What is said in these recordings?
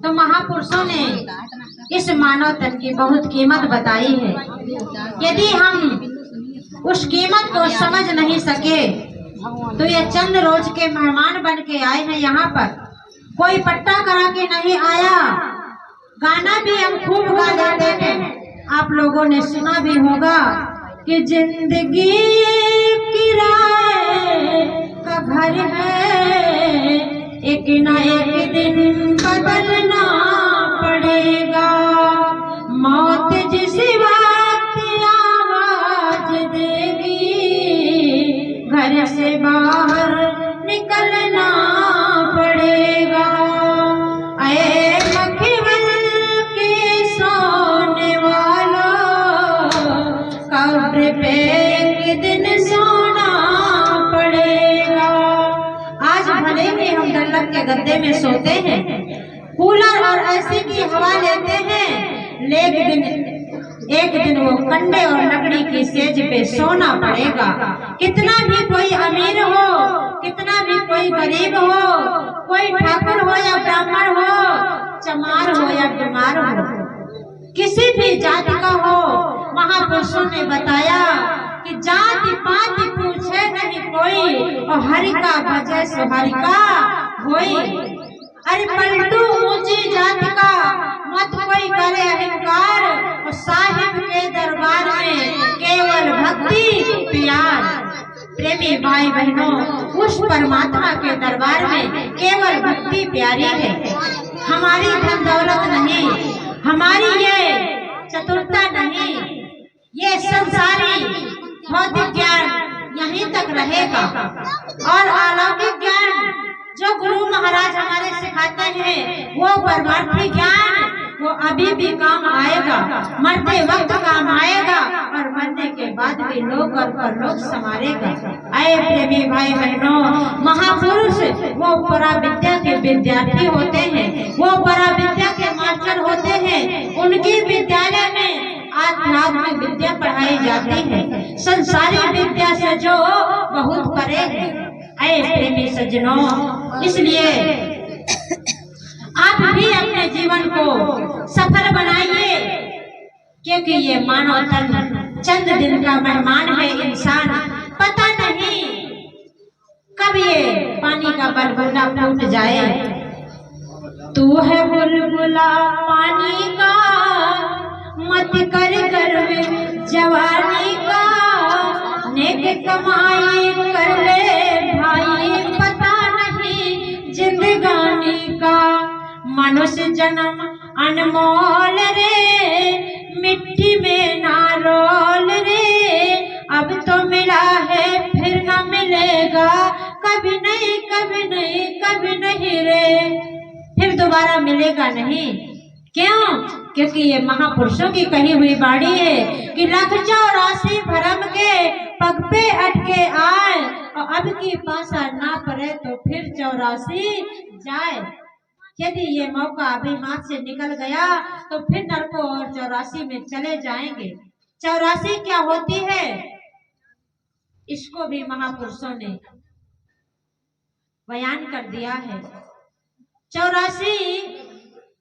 तो महापुरुषों ने इस मानव तन की बहुत कीमत बताई है। यदि हम उस कीमत को समझ नहीं सके तो ये चंद रोज के मेहमान बन के आए हैं यहाँ पर, कोई पट्टा करा के नहीं आया। गाना भी हम खूब गा लेते हैं, आप लोगों ने सुना भी होगा कि जिंदगी किराए का घर है, एक ना एक दिन बदलना पड़ेगा। मौत जिस वक्त आवाज देगी, घर से बाहर निकलना पड़ेगा। ऐ मखमल के सोने वालों, कब्र पे एक दिन सोना पड़ेगा। आज भले ही हम डल्लक के गद्दे में सोते हैं, कूलर और एसी की हवा लेते हैं, लेकिन एक दिन वो कंडे और लकड़ी की सेज पे सोना पड़ेगा। कितना भी कोई अमीर हो, कितना भी कोई गरीब हो, कोई ठाकुर हो या ब्राह्मण हो, चमार हो या बीमार हो, किसी भी जाति का हो, महापुरुषों ने बताया कि जाति पात पूछे नहीं कोई, और हरि का भजे सो हरि का होई। अरे पलटू ऊंची जाति का मत कोई करे अहंकार, और साहिब के दरबार में केवल भक्ति प्यार। प्रेमी भाई बहनों, उस परमात्मा के दरबार में केवल भक्ति प्यारी है। हमारी धन दौलत नहीं, हमारी ये चतुरता नहीं, ये संसारी भौतिक ज्ञान यहीं तक रहेगा, और अलौकिक ज्ञान जो गुरु महाराज हमारे सिखाते हैं, वो परमार्थी ज्ञान वो अभी भी काम आएगा, मरते वक्त काम आएगा, और मरने के बाद भी लोग और परलोक संवारेगा। आए प्रेमी भाई बहनों, महापुरुष वो परा विद्या के विद्यार्थी होते हैं, वो परा विद्या के मास्टर होते हैं। उनकी विद्यालय में आध्यात्मिक विद्या पढ़ाई जाती है, संसारी विद्या से जो बहुत परे है। ऐ प्रेमी सज्जनों, इसलिए आप भी अपने जीवन को सफल बनाइए, क्योंकि ये मानव तन चंद दिन का मेहमान है। इंसान पता नहीं कब ये पानी का बुलबुला फूट जाए। तू है बुलबुला पानी का, मत कर गर्व जवानी का, नेक कमाई कर ले भाई, पता नहीं जिंदगानी का। मनुष्य जन्म अनमोल रे, मिट्टी में ना रोल रे, अब तो मिला है फिर न मिलेगा, कभी नहीं कभी नहीं कभी नहीं रे, फिर दोबारा मिलेगा नहीं। क्यों? क्योंकि ये महापुरुषों की कही हुई बाणी है कि 184 भरम के पग पे अटके आए, और अब की पासा ना पड़े तो फिर 84 जाए। यदि ये मौका अभी हाथ से निकल गया तो फिर नरकों और 84 में चले जाएंगे। 84 क्या होती है, इसको भी महापुरुषों ने बयान कर दिया है। 84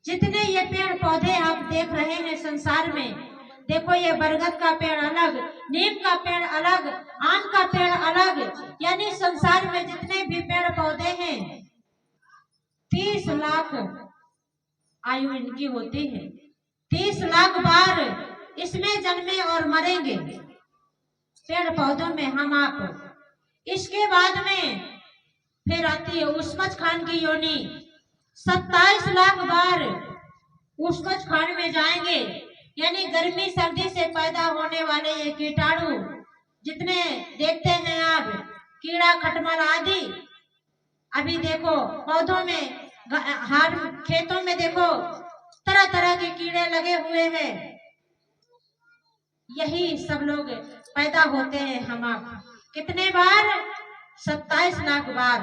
जितने ये पेड़ पौधे आप देख रहे हैं संसार में, देखो ये बरगद का पेड़ अलग, नीम का पेड़ अलग, आम का पेड़ अलग, यानी संसार में जितने भी पेड़ पौधे हैं 30 लाख आयु इनकी होती है। 30 लाख बार इसमें जन्मे और मरेंगे, पेड़ पौधों में हम आप। इसके बाद में फिर आती है उस्मच खान की योनि, 27 लाख बार उस्मच खान में जाएंगे, यानी गर्मी सर्दी से पैदा होने वाले ये कीटाणु जितने देखते हैं आप, कीड़ा खटमल आदि। अभी देखो पौधों में, हर खेतों में देखो तरह तरह के कीड़े लगे हुए हैं, यही सब लोग पैदा होते हैं हम आप। कितने बार? 27 लाख बार।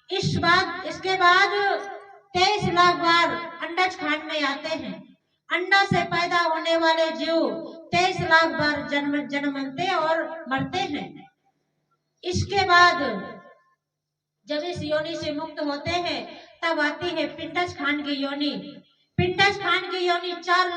इसके बाद 23 लाख बार अंडज खान में आते हैं। अंडा से पैदा होने वाले जीव 23 लाख बार जन्मते और मरते हैं। इसके बाद जब इस योनि से मुक्त होते हैं तब आती है पिंटस खान की योनि। पिंटस खान की योनि 4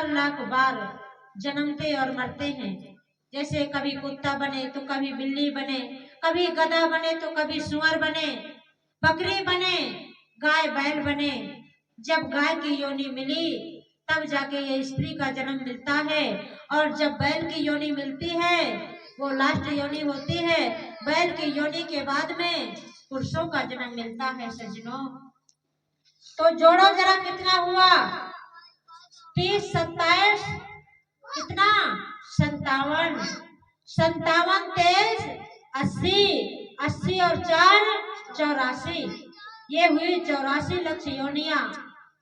लाख बार जन्मते और मरते हैं। जैसे कभी कुत्ता बने तो कभी बिल्ली बने, कभी गधा बने तो कभी सुअर बने, बकरी बने, गाय बैल बने। जब गाय की योनि मिली तब जाके ये स्त्री का जन्म मिलता है, और जब बैल की योनि मिलती है वो लास्ट योनि होती है। बैल की योनि के बाद में पुरुषों का जन्म मिलता है सज्जनों। तो जोड़ो जरा कितना हुआ, 30 27 कितना 57, 57 23 80, 80 और 4 84, ये हुई 84 लक्ष योनियां।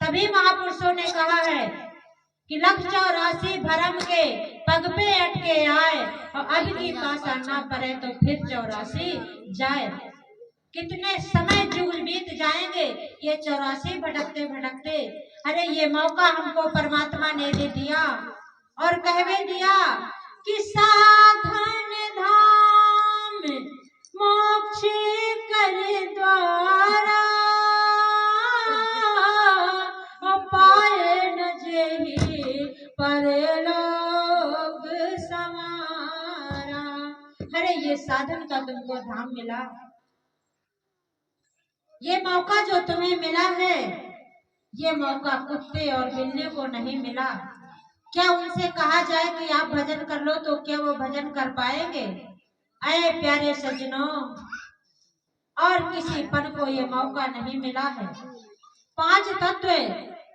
तभी महापुरुषों ने कहा है कि लक्ष 84 भरम के पग पे अटके आए, और अब की पासा ना पड़े तो फिर 84 जाए। कितने समय जुग बीत जाएंगे ये 84 भटकते भटकते। अरे ये मौका हमको परमात्मा ने दे दिया और कहवे दिया कि साधन धाम मोक्ष कर द्वारा, पाए न जेहि परलोक समारा। अरे ये साधन का तुमको धाम मिला, ये मौका जो तुम्हें मिला है, ये मौका कुत्ते और बिल्ली को नहीं मिला। क्या उनसे कहा जाए कि आप भजन कर लो तो क्या वो भजन कर पाएंगे? अरे प्यारे सज्जनों, और किसी पन को ये मौका नहीं मिला है। 5 तत्व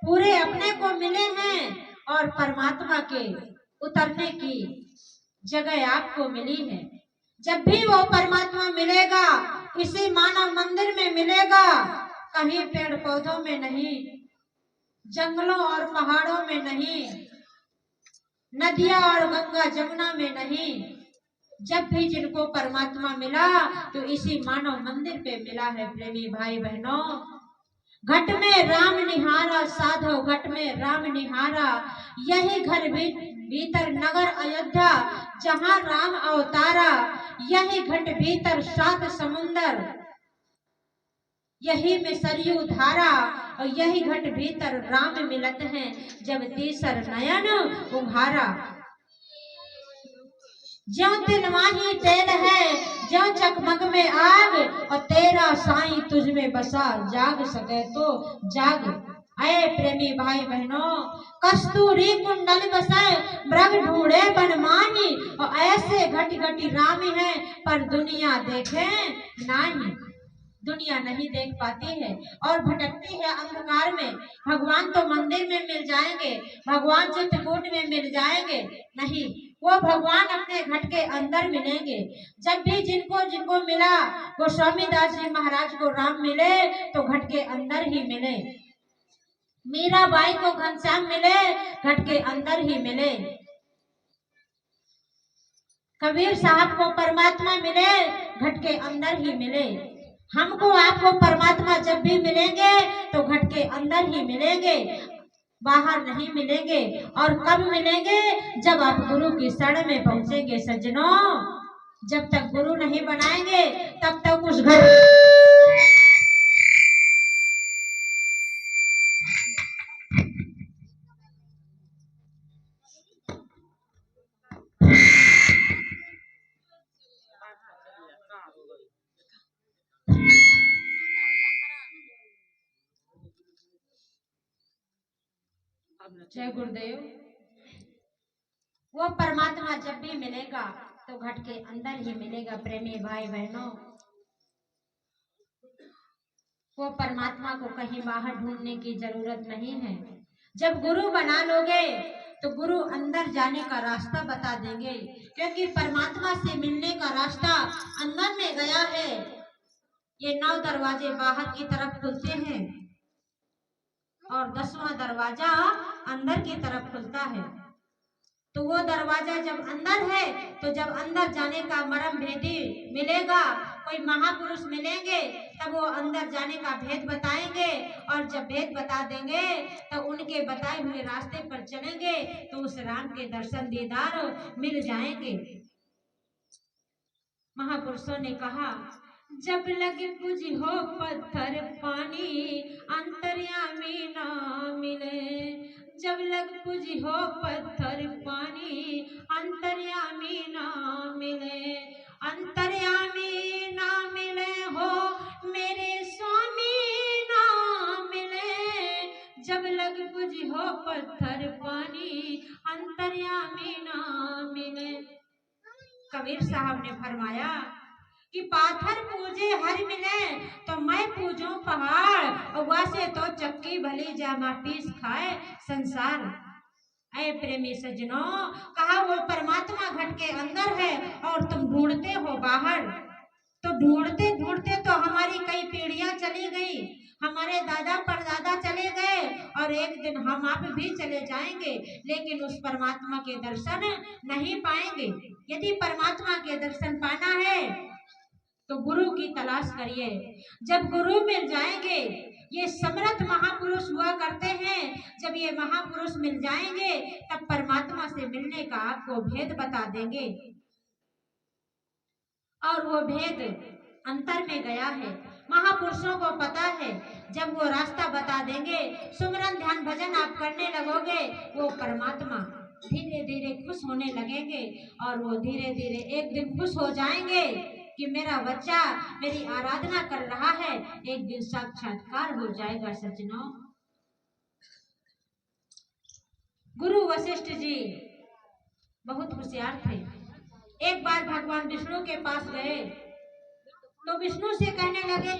पूरे अपने को मिले हैं और परमात्मा के उतरने की जगह आपको मिली है। जब भी वो परमात्मा मिलेगा इसी मानव मंदिर में मिलेगा, कहीं पेड़ पौधों में नहीं, जंगलों और पहाड़ों में नहीं, नदियां और गंगा जमुना में नहीं। जब भी जिनको परमात्मा मिला तो इसी मानव मंदिर पे मिला है प्रेमी भाई बहनों। घट में राम निहारा साधो, घट में राम निहारा, यही घर भीतर नगर अयोध्या जहां राम अवतारा। यही घट भीतर 7 समुंदर, यही में सरयू धारा, और यही घट भीतर राम मिलत हैं जब तीसर नयन उघारा। ज्यों तिनवाही तेल है, ज्यों चकमक में आग, और तेरा साईं तुझ में बसा, जाग सके तो जाग। अये प्रेमी भाई बहनों, कस्तूरी कुंडल बसाए मृग ढूंढे बन माही, और ऐसे घटी घटी राम है पर दुनिया देखे नाही। दुनिया नहीं देख पाती है और भटकती है अंधकार में। भगवान तो मंदिर में मिल जाएंगे, भगवान चित्रकूट में मिल जाएंगे, नहीं, वो भगवान अपने घट के अंदर मिलेंगे। जब भी जिनको जिनको मिला, गोस्वामी दास जी महाराज को राम मिले तो घट के अंदर ही मिले, मीराबाई को घनश्याम मिले घट के अंदर ही मिले, कबीर साहब को परमात्मा मिले घट के अंदर ही मिले। हमको आपको परमात्मा जब भी मिलेंगे तो घट के अंदर ही मिलेंगे, बाहर नहीं मिलेंगे। और कब मिलेंगे? जब आप गुरु की शरण में पहुंचेंगे सज्जनों। जब तक गुरु नहीं बनाएंगे तब तक उस घर जय गुरुदेव। वो परमात्मा जब भी मिलेगा तो घट के अंदर ही मिलेगा प्रेमी भाई बहनों। वो परमात्मा को कहीं बाहर ढूंढने की जरूरत नहीं है। जब गुरु बना लोगे तो गुरु अंदर जाने का रास्ता बता देंगे, क्योंकि परमात्मा से मिलने का रास्ता अंदर में गया है। ये 9 दरवाजे बाहर की तरफ खुलते हैं और 10वां दरवाजा अंदर की तरफ खुलता है। तो वो दरवाजा जब अंदर है तो जब अंदर जाने का मर्म भेदी मिलेगा, कोई महापुरुष मिलेंगे तब वो अंदर जाने का भेद बताएंगे, और जब भेद बता देंगे तो उनके बताए हुए रास्ते पर चलेंगे तो उस राम के दर्शन दीदार मिल जाएंगे। महापुरुषों ने कहा जब लग बुझ हो पत्थर पानी अंतर्यामी ना मिले। जब लग बुझ हो पत्थर पानी अंतर्यामी ना मिले। अंतर्यामी ना मिले हो मेरे स्वामी ना मिले। जब लग बुझ हो पत्थर पानी अंतर्यामी ना मिले। कबीर साहब ने फरमाया कि पाथर पूजे हर मिले तो मैं पूजूं पहाड़, वैसे तो चक्की भली जामा पीस खाए संसार। ऐ प्रेमी सज्जनों, कहा वो परमात्मा घट के अंदर है और तुम ढूंढते हो बाहर। तो ढूंढते ढूंढते तो हमारी कई पीढ़ियां चली गई, हमारे दादा परदादा चले गए और एक दिन हम आप भी चले जाएंगे, लेकिन उस परमात्मा के दर्शन नहीं पाएंगे। यदि परमात्मा के दर्शन पाना है तो गुरु की तलाश करिए। जब गुरु मिल जाएंगे, ये समर्थ महापुरुष हुआ करते हैं, जब ये महापुरुष मिल जाएंगे तब परमात्मा से मिलने का आपको भेद बता देंगे। और वो भेद अंतर में गया है, महापुरुषों को पता है। जब वो रास्ता बता देंगे, सुमरन ध्यान भजन आप करने लगोगे, वो परमात्मा धीरे धीरे खुश होने लगेंगे और वो धीरे धीरे एक दिन खुश हो जाएंगे कि मेरा बच्चा मेरी आराधना कर रहा है। एक दिन साक्षात्कार हो जाएगा। सज्जनों, गुरु वशिष्ठ जी बहुत होशियार थे। एक बार भगवान विष्णु के पास गए तो विष्णु से कहने लगे,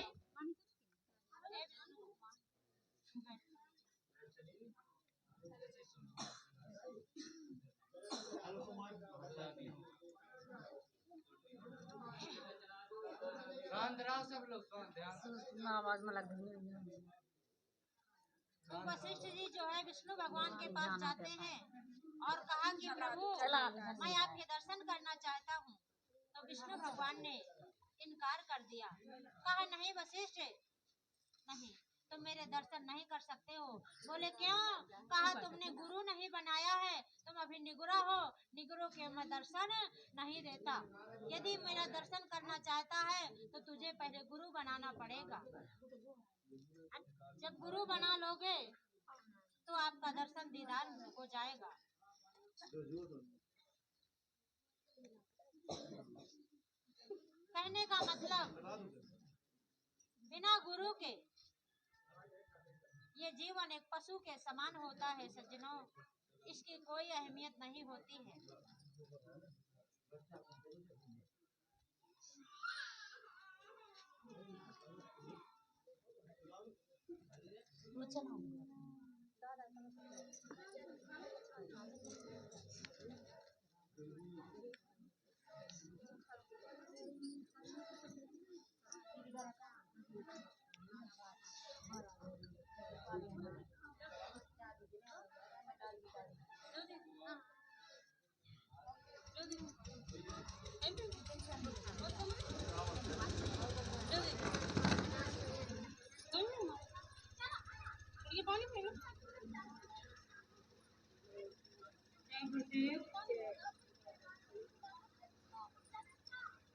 सब लोग आवाज में लग वशिष्ठ जी जो है विष्णु भगवान के पास जाते हैं और कहा कि प्रभु मैं आपके दर्शन करना चाहता हूँ। तो विष्णु भगवान ने इनकार कर दिया, कहा नहीं वशिष्ठ, नहीं, तुम मेरे दर्शन नहीं कर सकते हो। बोले क्यों? कहा तुमने गुरु नहीं बनाया है, तुम अभी निगुरा हो, निगुरों के मैं दर्शन नहीं देता। यदि मेरा दर्शन करना चाहता है तो तुझे पहले गुरु बनाना पड़ेगा। जब गुरु बना लोगे तो आपका दर्शन दीदार हो जाएगा। कहने का मतलब बिना गुरु के ये जीवन एक पशु के समान होता है। सज्जनों, इसकी कोई अहमियत नहीं होती है।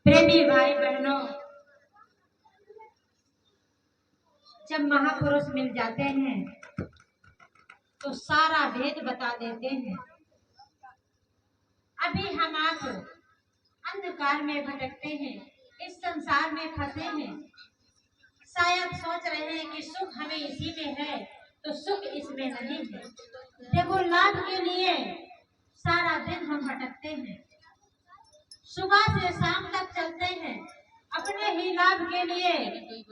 प्रेमी भाई बहनों, जब महापुरुष मिल जाते हैं तो सारा भेद बता देते हैं। अभी हम आप अंधकार में भटकते हैं, इस संसार में फंसे हैं, शायद सोच रहे हैं कि सुख हमें इसी में है, तो सुख इसमें नहीं है। देखो, लाभ के लिए सारा दिन हम भटकते हैं, सुबह से शाम तक चलते हैं, अपने ही लाभ के लिए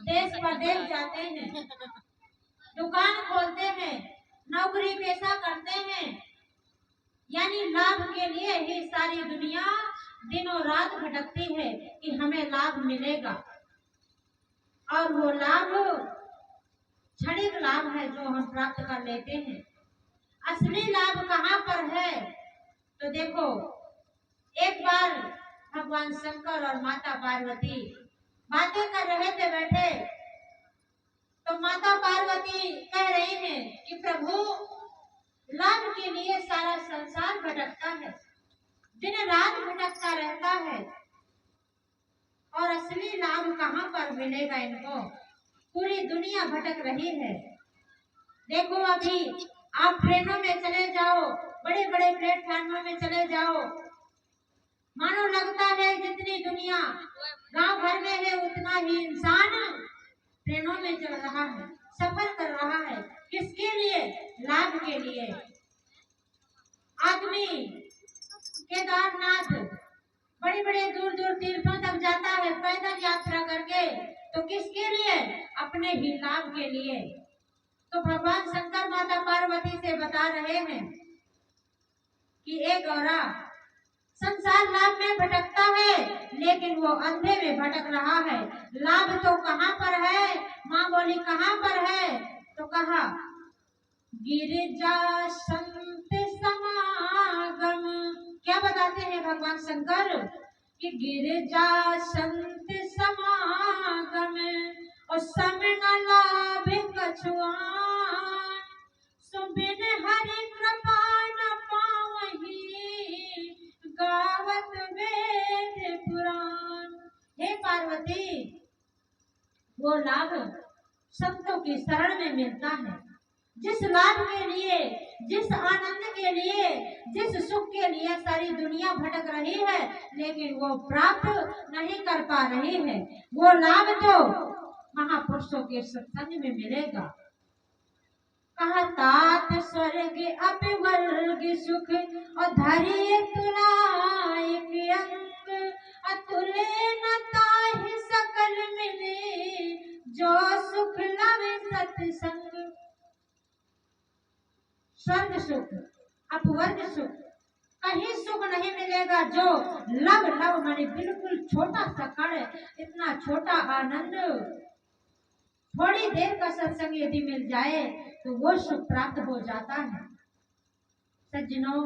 देश परदेश जाते हैं, दुकान खोलते हैं, नौकरी पेशा करते हैं, यानी लाभ के लिए ही सारी दुनिया दिनों रात भटकती है कि हमें लाभ मिलेगा। और वो लाभ क्षणिक लाभ है जो हम प्राप्त कर लेते हैं। असली लाभ कहाँ पर है? तो देखो, एक बार भगवान शंकर और माता पार्वती बातें कर रहे थे बैठे, तो माता पार्वती कह रही हैं कि प्रभु, लाभ के लिए सारा संसार भटकता है, दिन रात भटकता रहता है, और असली लाभ कहाँ पर मिलेगा इनको। पूरी दुनिया भटक रही है। देखो अभी आप ट्रेनों में चले जाओ, बड़े बड़े प्लेटफॉर्मों में चले जाओ, मानो लगता है जितनी दुनिया गांव भर में है उतना ही इंसान ट्रेनों में चल रहा है, सफर कर रहा है। किसके लिए? लाभ के लिए। आदमी केदारनाथ बड़े बड़े दूर दूर तीर्थों तक जाता है पैदल यात्रा करके, तो किसके लिए? अपने ही लाभ के लिए। तो भगवान शंकर माता पार्वती से बता रहे हैं कि एक गौरा संसार लाभ में भटकता है, लेकिन वो अंधे में भटक रहा है। लाभ तो कहाँ पर है? माँ बोली कहाँ पर है? तो कहा गिरिजा संत समागम। क्या बताते हैं भगवान शंकर कि गिरिजा संत समागम और समन लाभ कछुआन, सुबिन हरि कृपा न पावही गावत वेद पुराण। हे पार्वती, वो लाभ संतों की शरण में मिलता है। जिस लाभ के लिए, जिस आनंद के लिए, जिस सुख के लिए सारी दुनिया भटक रही है, लेकिन वो प्राप्त नहीं कर पा रही है, वो लाभ तो महापुरुषों के सत्संग में मिलेगा। कहा तात स्वर्ग अपवर्ग सुख और धरिय तुलायक अंग, अतुले न ताहि सकल मिले, जो सुख लवे सत्संग। स्वर्ग सुख, अपवर्ग सुख, कहीं सुख नहीं मिलेगा जो लव लव माने बिल्कुल छोटा सा कण, इतना छोटा आनंद थोड़ी देर का सत्संग यदि मिल जाए तो वो सुख प्राप्त हो जाता है। सज्जनों,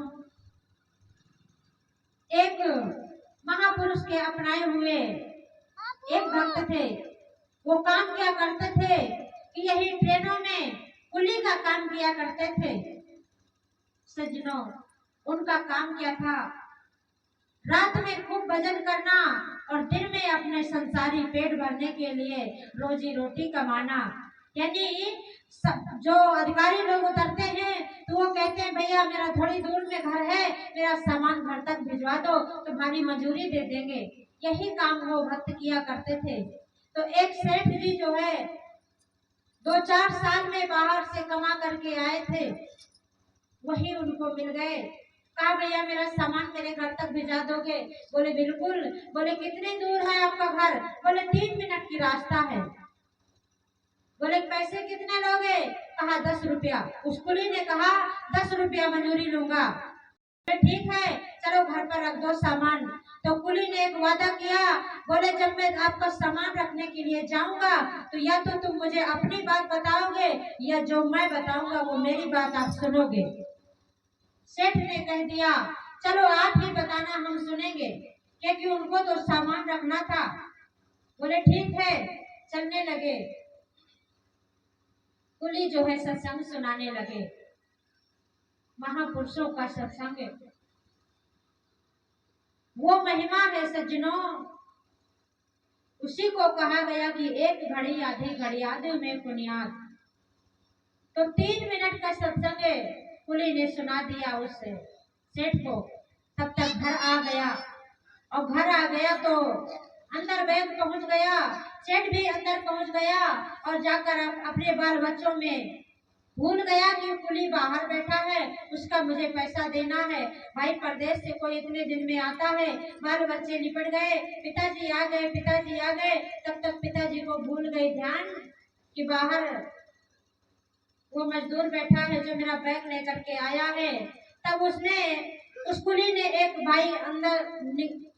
एक महापुरुष के अपनाए हुए एक भक्त थे। वो काम क्या करते थे कि यही ट्रेनों में कुली का काम किया करते थे। सज्जनों, उनका काम क्या था? रात में खूब भजन करना और दिन में अपने संसारी पेट भरने के लिए रोजी रोटी कमाना। यानी जो अधिकारी लोग उतरते हैं तो वो कहते हैं भैया मेरा थोड़ी दूर में घर है, मेरा सामान घर तक भिजवा दो, तुम्हारी मजूरी दे देंगे। यही काम वो भक्त किया करते थे। तो एक सेठ जी जो है 2-4 साल में बाहर से कमा करके आए थे, वही उनको मिल गए। कहा भैया मेरा सामान मेरे घर तक भिजा दोगे? बोले बिल्कुल। बोले कितने दूर है आपका घर? बोले 3 मिनट की रास्ता है। बोले पैसे कितने लोगे? कहा 10 रुपया। उस कुली ने कहा 10 रुपया मजूरी लूंगा। ठीक है, चलो घर पर रख दो सामान। तो कुली ने एक वादा किया, बोले जब मैं आपका सामान रखने के लिए जाऊंगा तो या तो तुम मुझे अपनी बात बताओगे या जो मैं बताऊंगा वो मेरी बात आप सुनोगे। सेठ ने कह दिया चलो आप ही बताना, हम सुनेंगे, क्योंकि उनको तो सामान रखना था। बोले ठीक है, चलने लगे। कुली जो है सत्संग सुनाने लगे, महापुरुषों का सत्संग वो महिमा है सज्जनों। उसी को कहा गया कि एक घड़ी आधी घड़ी आधे में पुनियाद। तो 3 मिनट का सत्संग कुली ने सुना दिया उस सेठ को। तब तक घर आ गया, और घर आ गया तो अंदर बैग पहुंच गया, सेठ भी अंदर पहुंच गया और जाकर अपने बाल बच्चों में भूल गया कि कुली बाहर बैठा है, उसका मुझे पैसा देना है। भाई परदेश से कोई इतने दिन में आता है। बाल बच्चे निपट गए, पिताजी आ गए, पिताजी आ गए। तब तक पिताजी को भूल गई ध्यान कि बाहर वो मजदूर बैठा है जो मेरा बैग लेकर के आया है। तब उस कुली ने एक भाई अंदर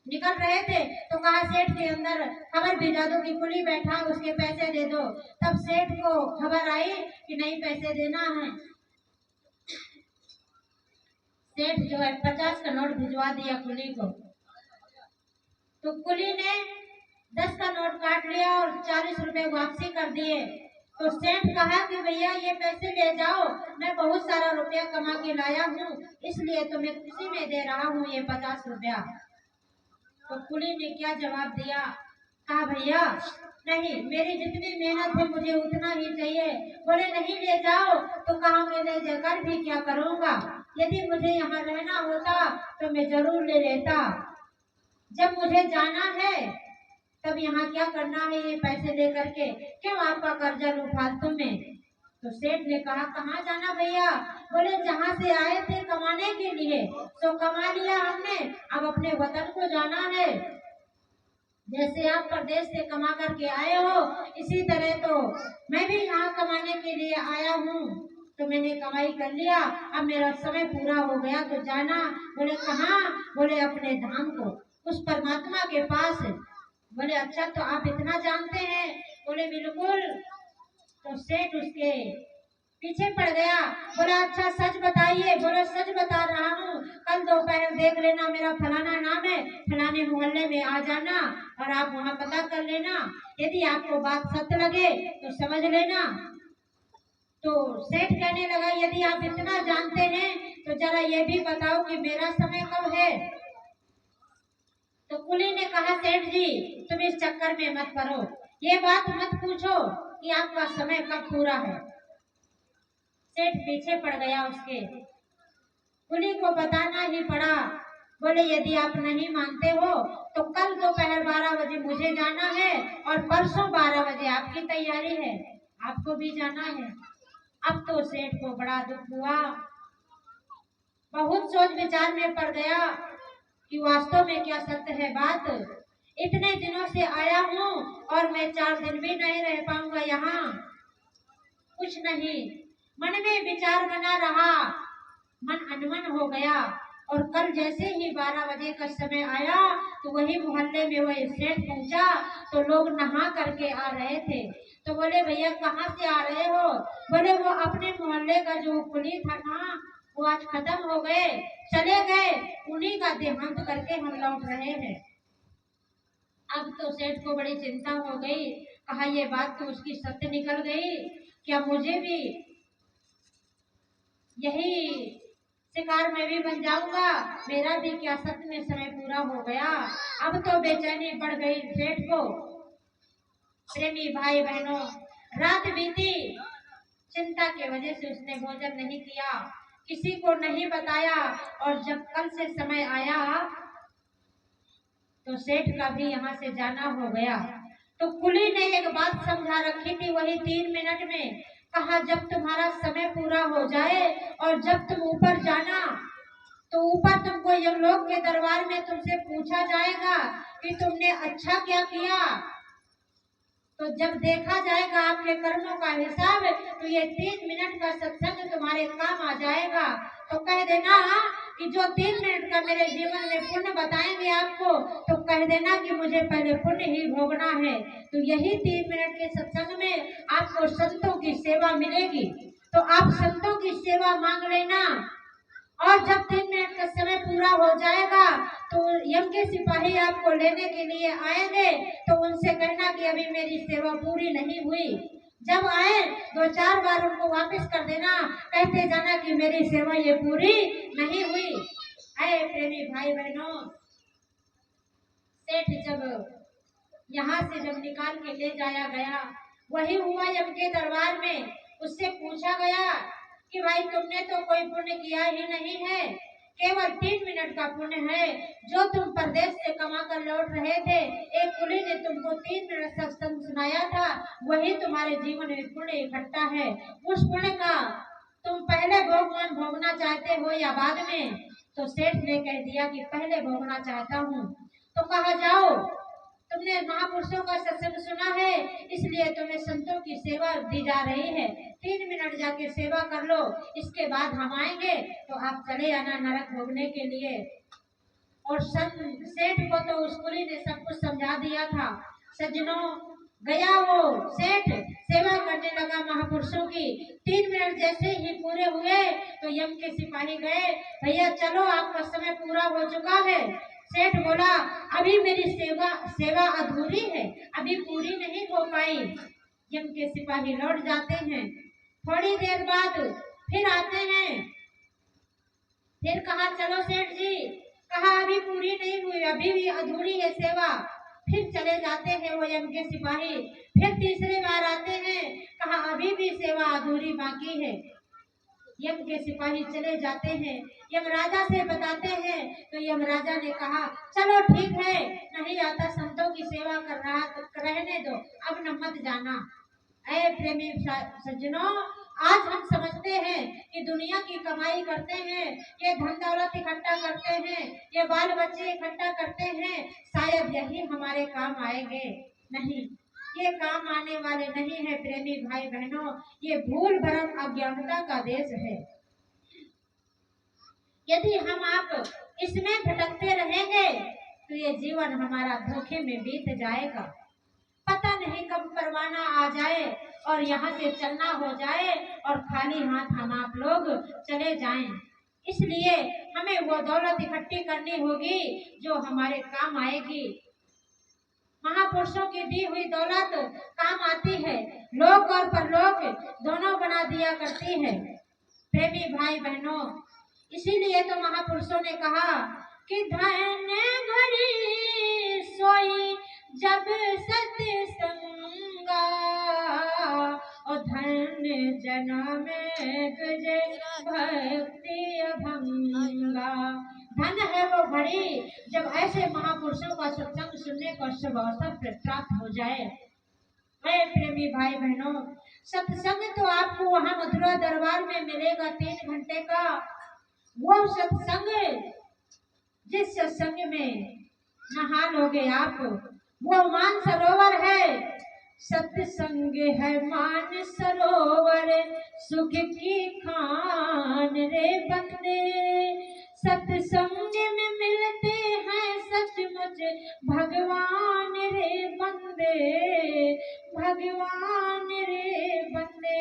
निकल रहे थे तो कहा सेठ के अंदर खबर भेजा दो कि कुली बैठा, उसके पैसे दे दो। तब सेठ को खबर आई कि नहीं पैसे देना है। सेठ जो है 50 का नोट भिजवा दिया कुली को। तो कुली ने 10 का नोट काट लिया और 40 रुपए वापसी कर दिए। तो सेठ कहा कि भैया ये पैसे ले जाओ, मैं बहुत सारा रुपया कमा के लाया हूँ, इसलिए तुम्हें खुशी में दे रहा हूँ ये 50 रुपया। तो कुली ने क्या जवाब दिया? कहा भैया नहीं, मेरी जितनी मेहनत है मुझे उतना ही चाहिए। बोले नहीं ले जाओ। तो कहा मैं ले जाकर भी क्या करूँगा, यदि मुझे यहाँ रहना होता तो मैं जरूर ले लेता। जब मुझे जाना है तब यहाँ क्या करना है ये पैसे लेकर के, क्यों आपका कर्जा लूं फालतू में। तो सेठ ने कहा कहाँ जाना भैया। बोले जहाँ से आए थे कमाने के लिए तो कमा लिया हमने, अब अपने वतन को जाना है। जैसे आप प्रदेश से कमा करके आए हो इसी तरह तो मैं भी यहाँ कमाने के लिए आया हूँ। तो मैंने कमाई कर लिया, अब मेरा समय पूरा हो गया तो जाना। बोले कहाँ। बोले अपने धाम को, उस परमात्मा के पास। बोले अच्छा तो आप इतना जानते हैं। बोले बिल्कुल। तो सेठ उसके पीछे पड़ गया। बोला अच्छा सच बताइए। बोले सच बता रहा हूँ, कल दोपहर देख लेना मेरा फलाना नाम है, फलाने मोहल्ले में आ जाना और आप वहाँ पता कर लेना। यदि आपको बात सत्य लगे तो समझ लेना। तो सेठ कहने लगा यदि आप इतना जानते हैं तो जरा ये भी बताओ कि मेरा समय कब है। तो कुली ने कहा सेठ जी तुम इस चक्कर में मत पड़ो, ये बात मत पूछो कि आपका समय कब पूरा है। सेठ पीछे पड़ गया उसके, कुली को बताना ही पड़ा। बोले यदि आप नहीं मानते हो तो कल दोपहर 12 बजे मुझे जाना है और परसों 12 बजे आपकी तैयारी है, आपको भी जाना है। अब तो सेठ को बड़ा दुख हुआ, बहुत सोच विचार में पड़ गया कि वास्तव में क्या सत्य है बात। इतने दिनों से आया हूँ और मैं 4 दिन भी नहीं रह पाऊंगा यहाँ। कुछ नहीं, मन में विचार बना रहा, मन अनमन हो गया। और कल जैसे ही 12 बजे का समय आया तो वही मोहल्ले में वही सेठ पहुंचा तो लोग नहा करके आ रहे थे। तो बोले भैया कहाँ से आ रहे हो। बोले वो अपने मोहल्ले का जो कुली था ना वो आज खत्म हो गए, चले गए, उन्हीं का देहांत करके हम लौट रहे हैं। अब तो सेठ को बड़ी चिंता हो गई, कहा ये बात तो उसकी सत्य निकल गई, क्या मुझे भी यही शिकार मैं भी बन जाऊंगा, मेरा भी क्या सत्य में समय पूरा हो गया। अब तो बेचैनी बढ़ गई सेठ को। प्रेमी भाई बहनों, रात बीती, चिंता की वजह से उसने भोजन नहीं किया, किसी को नहीं बताया। और जब कल से समय आया तो सेठ का भी यहाँ से जाना हो गया। तो कुली ने एक बात समझा रखी थी वही 3 मिनट में, कहा जब तुम्हारा समय पूरा हो जाए और जब तुम ऊपर जाना तो ऊपर तुमको यमलोक के दरबार में तुमसे पूछा जाएगा कि तुमने अच्छा क्या किया। तो जब देखा जाएगा आपके कर्मों का हिसाब तो ये 3 मिनट का सत्संग तुम्हारे काम आ जाएगा। तो कह देना कि जो 3 मिनट का मेरे जीवन में पुण्य बताएंगे आपको तो कह देना कि मुझे पहले पुण्य ही भोगना है। तो यही 3 मिनट के सत्संग में आपको संतों की सेवा मिलेगी। तो आप संतों की सेवा मांग लेना और जब 3 मिनट का समय पूरा हो जाएगा तो यम के सिपाही आपको लेने के लिए आएंगे। तो उनसे कहना कि अभी मेरी सेवा पूरी नहीं हुई। जब आए 2-4 बार उनको वापस कर देना, कहते जाना कि मेरी सेवा ये पूरी नहीं हुई। आए प्रेमी भाई बहनों, सेठ जब यहाँ से जब निकाल के ले जाया गया वही हुआ यम के दरबार में। उससे पूछा गया कि भाई तुमने तो कोई पुण्य किया ही नहीं है, केवल 3 मिनट का पुण्य है जो तुम प्रदेश से कमा कर लौट रहे थे। एक कुली ने तुमको 3 मिनट सत्संग सुनाया था, वही तुम्हारे जीवन में पुण्य इकट्ठा है। उस पुण्य का तुम पहले भोगवान भोगना चाहते हो या बाद में। तो सेठ ने कह दिया कि पहले भोगना चाहता हूँ। तो कहा जाओ, तुमने महापुरुषों का सत्संग सुना है इसलिए तुम्हें संतों की सेवा दी जा रही है, 3 मिनट जाके सेवा कर लो, इसके बाद हम आएंगे तो आप चले आना नरक भोगने के लिए। और सेठ को तो उस कुली ने सब कुछ समझा दिया था। सज्जनों, गया वो सेठ सेवा करने लगा महापुरुषों की। 3 मिनट जैसे ही पूरे हुए तो यम के सिपाही गए, भैया चलो आपका समय पूरा हो चुका है। सेठ बोला अभी मेरी सेवा अधूरी है, अभी पूरी नहीं हो पाई। यम के सिपाही लौट जाते हैं, थोड़ी देर बाद फिर आते हैं, फिर कहा चलो सेठ जी, कहा अभी पूरी नहीं हुई, अभी भी अधूरी है सेवा। फिर चले जाते हैं वो यम के सिपाही। फिर तीसरी बार आते हैं, कहा अभी भी सेवा अधूरी बाकी है। यम के सिपाही चले जाते हैं, यमराजा से बताते हैं, तो यमराजा ने कहा चलो ठीक है, नहीं आता संतों की सेवा कर रहा तो रहने दो, अब न मत जाना। ऐ प्रेमी सज्जनों, आज हम समझते हैं कि दुनिया की कमाई करते हैं, ये धन दौलत इकट्ठा करते हैं, ये बाल बच्चे इकट्ठा करते हैं, शायद यही हमारे काम आएंगे। नहीं, ये काम आने वाले नहीं है प्रेमी भाई बहनों, ये भूल भरम अज्ञानता का देश है। यदि हम आप इसमें भटकते रहेंगे तो ये जीवन हमारा धोखे में बीत जाएगा। पता नहीं कब परवाना आ जाए और यहाँ से चलना हो जाए और खाली हाथ हम आप लोग चले जाएं। इसलिए हमें वो दौलत इकट्ठी करनी होगी जो हमारे काम आएगी। महापुरुषों की दी हुई दौलत काम आती है, लोक और परलोक दोनों बना दिया करती है प्रेमी भाई बहनों। इसीलिए तो महापुरुषों ने कहा कि धन घड़ी सोई जब सत्संगा और धन जन्म तुझे भक्ति अभंगा। धन है वो घड़ी जब ऐसे महापुरुषों का सत्संग सुनने का शुभ अवसर प्राप्त हो जाए। ऐ प्रेमी भाई बहनों, सत्संग तो आपको वहाँ मथुरा दरबार में मिलेगा 3 घंटे का। वो सत्संग जिस सत्संग में नहा लोगे आप, वो मान सरोवर है। सत्संग है मान सरोवर सुख की खान रे बंदे, सत्संग में मिलते हैं सचमुच भगवान रे बंदे, भगवान रे बंदे।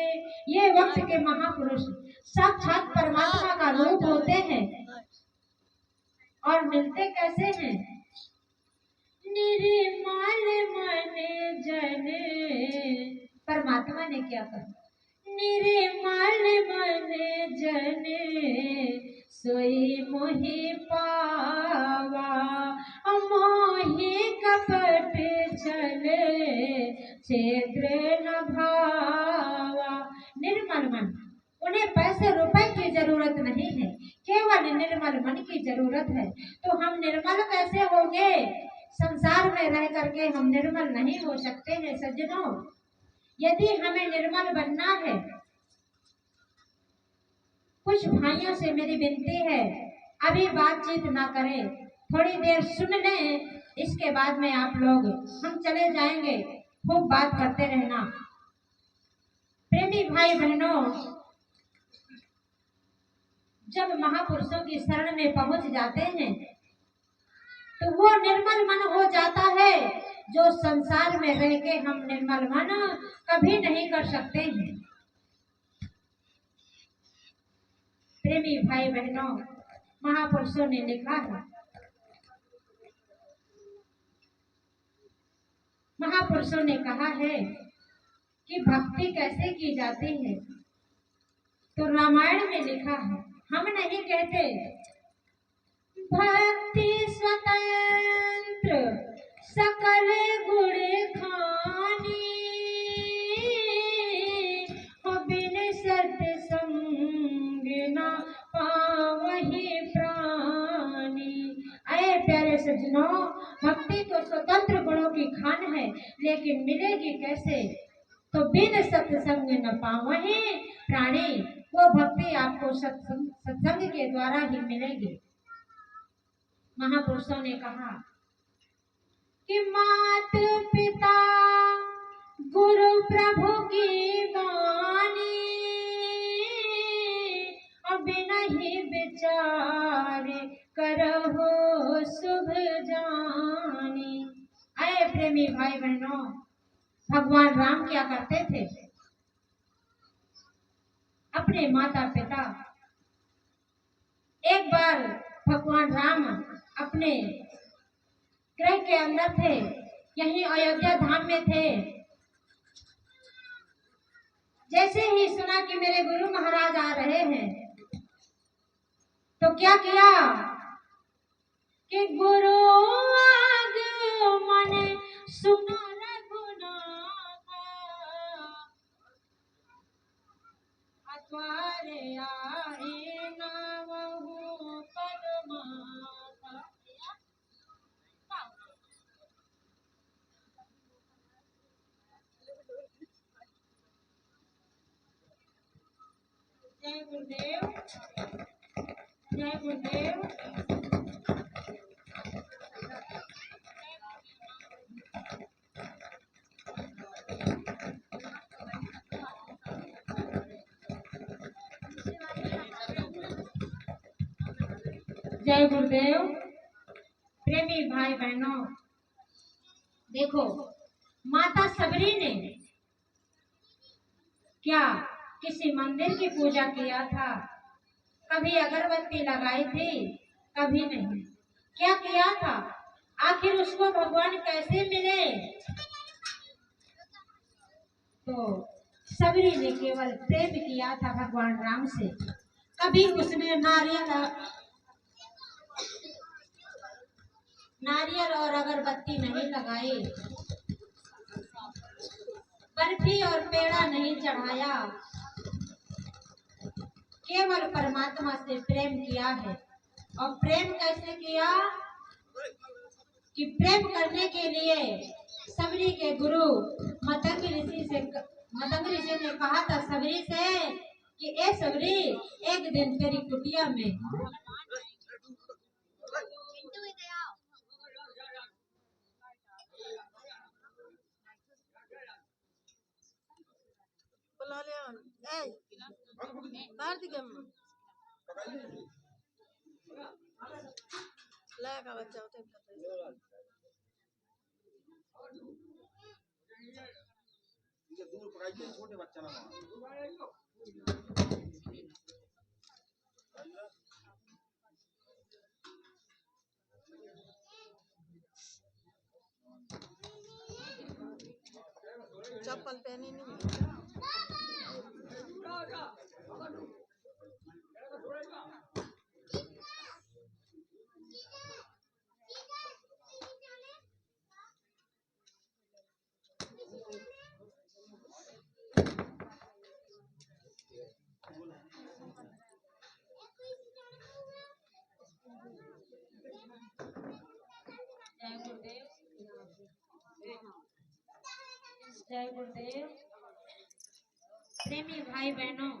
ये वक्त के महापुरुष साक्षात परमात्मा का रूप होते हैं और मिलते कैसे हैं? निर्मल मन जन, परमात्मा ने क्या कहा? निर्मल मन जन सोई मोहि पावा, मोहि कपट चले क्षेत्र न भावा। निर्मल मन, उन्हें पैसे रुपए की जरूरत नहीं है, केवल निर्मल मन की जरूरत है। तो हम निर्मल कैसे होंगे? संसार में रह करके हम निर्मल नहीं हो सकते हैं सज्जनों। यदि हमें निर्मल बनना है, कुछ भाइयों से मेरी विनती है, अभी बातचीत ना करें, थोड़ी देर सुन लें, इसके बाद में आप लोग हम चले जाएंगे। खूब बात करते रहना प्रेमी भाई बहनों। जब महापुरुषों की शरण में पहुंच जाते हैं तो वो निर्मल मन हो जाता है, जो संसार में रह के हम निर्मल मन कभी नहीं कर सकते हैं। प्रेमी भाई बहनों, महापुरुषों ने लिखा है, महापुरुषों ने कहा है कि भक्ति कैसे की जाती है, तो रामायण में लिखा है, हम नहीं कहते। भक्ति स्वतंत्र सकल गुण खानी, बिन सत्संग न पावहि प्राणी। अरे प्यारे सज्जनों, भक्ति तो स्वतंत्र गुणों की खान है, लेकिन मिलेगी कैसे? तो बिन सत्संग न पावहि प्राणी। वो भक्ति आपको सत्संग के द्वारा ही मिलेगी। महापुरुषों ने कहा कि मात पिता गुरु प्रभु की वाणी, अब नहीं विचार करहो शुभ जानी। आए प्रेमी भाई बहनों, भगवान राम क्या करते थे? अपने माता पिता, एक बार भगवान राम अपने गृह के अंदर थे, यहीं अयोध्या धाम में थे। जैसे ही सुना कि मेरे गुरु महाराज आ रहे हैं, तो क्या किया कि गुरु आगमन सुना रघुनाथ अत्वारे आए नावहु पदमाता। जय गुरुदेव, जय गुरुदेव। जय गुरुदेव। प्रेमी भाई बहनों, देखो माता सबरी ने क्या किसी मंदिर की पूजा किया था? कभी अगरबत्ती लगाई थी? कभी नहीं। क्या किया था? आखिर उसको भगवान कैसे मिले? तो सबरी ने केवल प्रेम किया था भगवान राम से। कभी उसने नारियल और अगरबत्ती नहीं लगाई, बर्फी और पेड़ा नहीं चढ़ाया, केवल परमात्मा से प्रेम किया है। और प्रेम कैसे किया? कि प्रेम करने के लिए सबरी के गुरु मतंग ऋषि ने कहा था सबरी से कि ए सबरी, एक दिन तेरी कुटिया में दूर पकाइए, छोटे बच्चा ना चप्पल पहनी नहीं। जय गुरुदेव। प्रेमी भाई बहनों,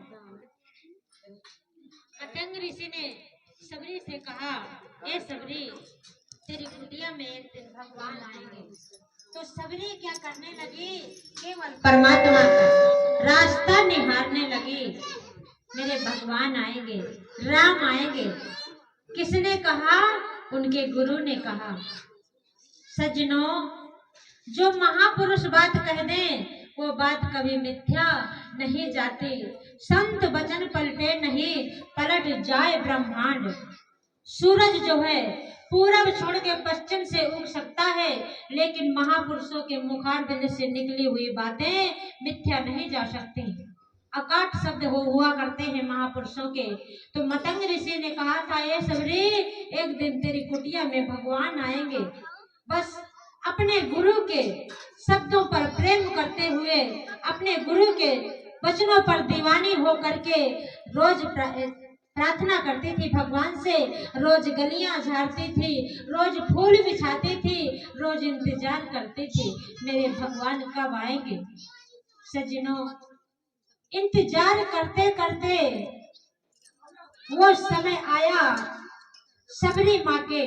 मतंग ऋषि ने सबरी से कहा, ए सबरी, तेरी कुटिया में एक दिन भगवान आएंगे। तो सबरी क्या करने लगी? केवल परमात्मा का रास्ता निहारने लगी। मेरे भगवान आएंगे, राम आएंगे। किसने कहा? उनके गुरु ने कहा। सज्जनों, जो महापुरुष बात कह दें वो बात कभी मिथ्या नहीं जाती। संत वचन पलटे नहीं, पलट जाए ब्रह्मांड। सूरज जो है पूरब छोड़ के पश्चिम से उग सकता है, लेकिन महापुरुषों के मुखारबिंद से निकली हुई बातें मिथ्या नहीं जा सकती। अकाट शब्द हुआ करते हैं महापुरुषों के। तो मतंग ऋषि ने कहा था, ये सबरी, एक दिन तेरी कुटिया में भगवान आएंगे। बस अपने गुरु के शब्दों पर प्रेम करते हुए, अपने गुरु के वचनों पर दीवानी हो करके रोज प्रार्थना करती थी भगवान से। रोज गलियां झाड़ती थी, रोज फूल बिछाती थी, रोज इंतजार करती थी मेरे भगवान कब आएंगे। सज्जनों, इंतजार करते करते वो समय आया, सबरी माँ के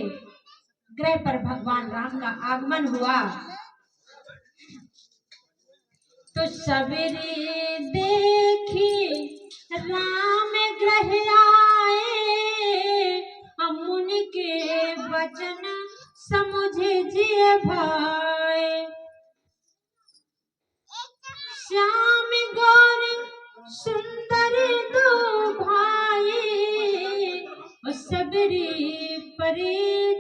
ग्रह पर भगवान राम का आगमन हुआ। तो सबरी देखी राम ग्रह आए, हम उनके वचन समझे जिए भाई। श्याम गौर सुंदर दो भाई, सबरी परी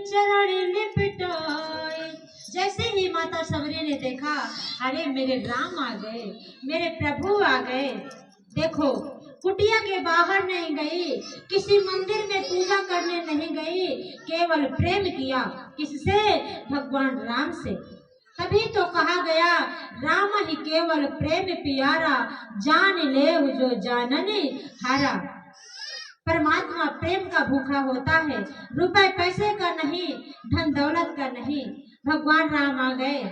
चरण लिपटाए। जैसे ही माता सबरी ने देखा, अरे मेरे राम आ गए, मेरे प्रभु आ गए। देखो, कुटिया के बाहर नहीं गई, किसी मंदिर में पूजा करने नहीं गई, केवल प्रेम किया। किससे? भगवान राम से। तब तभी तो कहा गया राम ही केवल प्रेम प्यारा, जान ले जो जानने हारा। परमात्मा प्रेम का भूखा होता है, रुपए पैसे का नहीं, धन दौलत का नहीं। भगवान राम आ गए,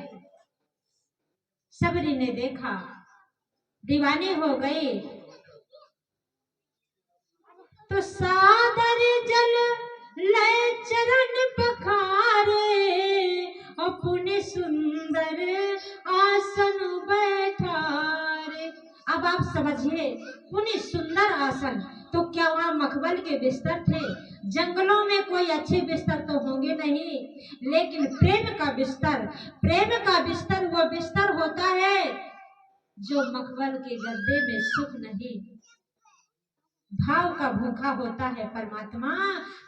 सबरी ने देखा, दीवानी हो गई। तो सादर जल ले चरण पखारे, अपने सुंदर आसन बैठारे। अब आप समझिए, पुण्य सुंदर आसन, तो क्या वहाँ मखमल के बिस्तर थे? जंगलों में कोई अच्छे बिस्तर तो होंगे नहीं, लेकिन प्रेम का बिस्तर, प्रेम का बिस्तर वो बिस्तर होता है जो मखमल के गद्दे में सुख नहीं, भाव का भूखा होता है परमात्मा।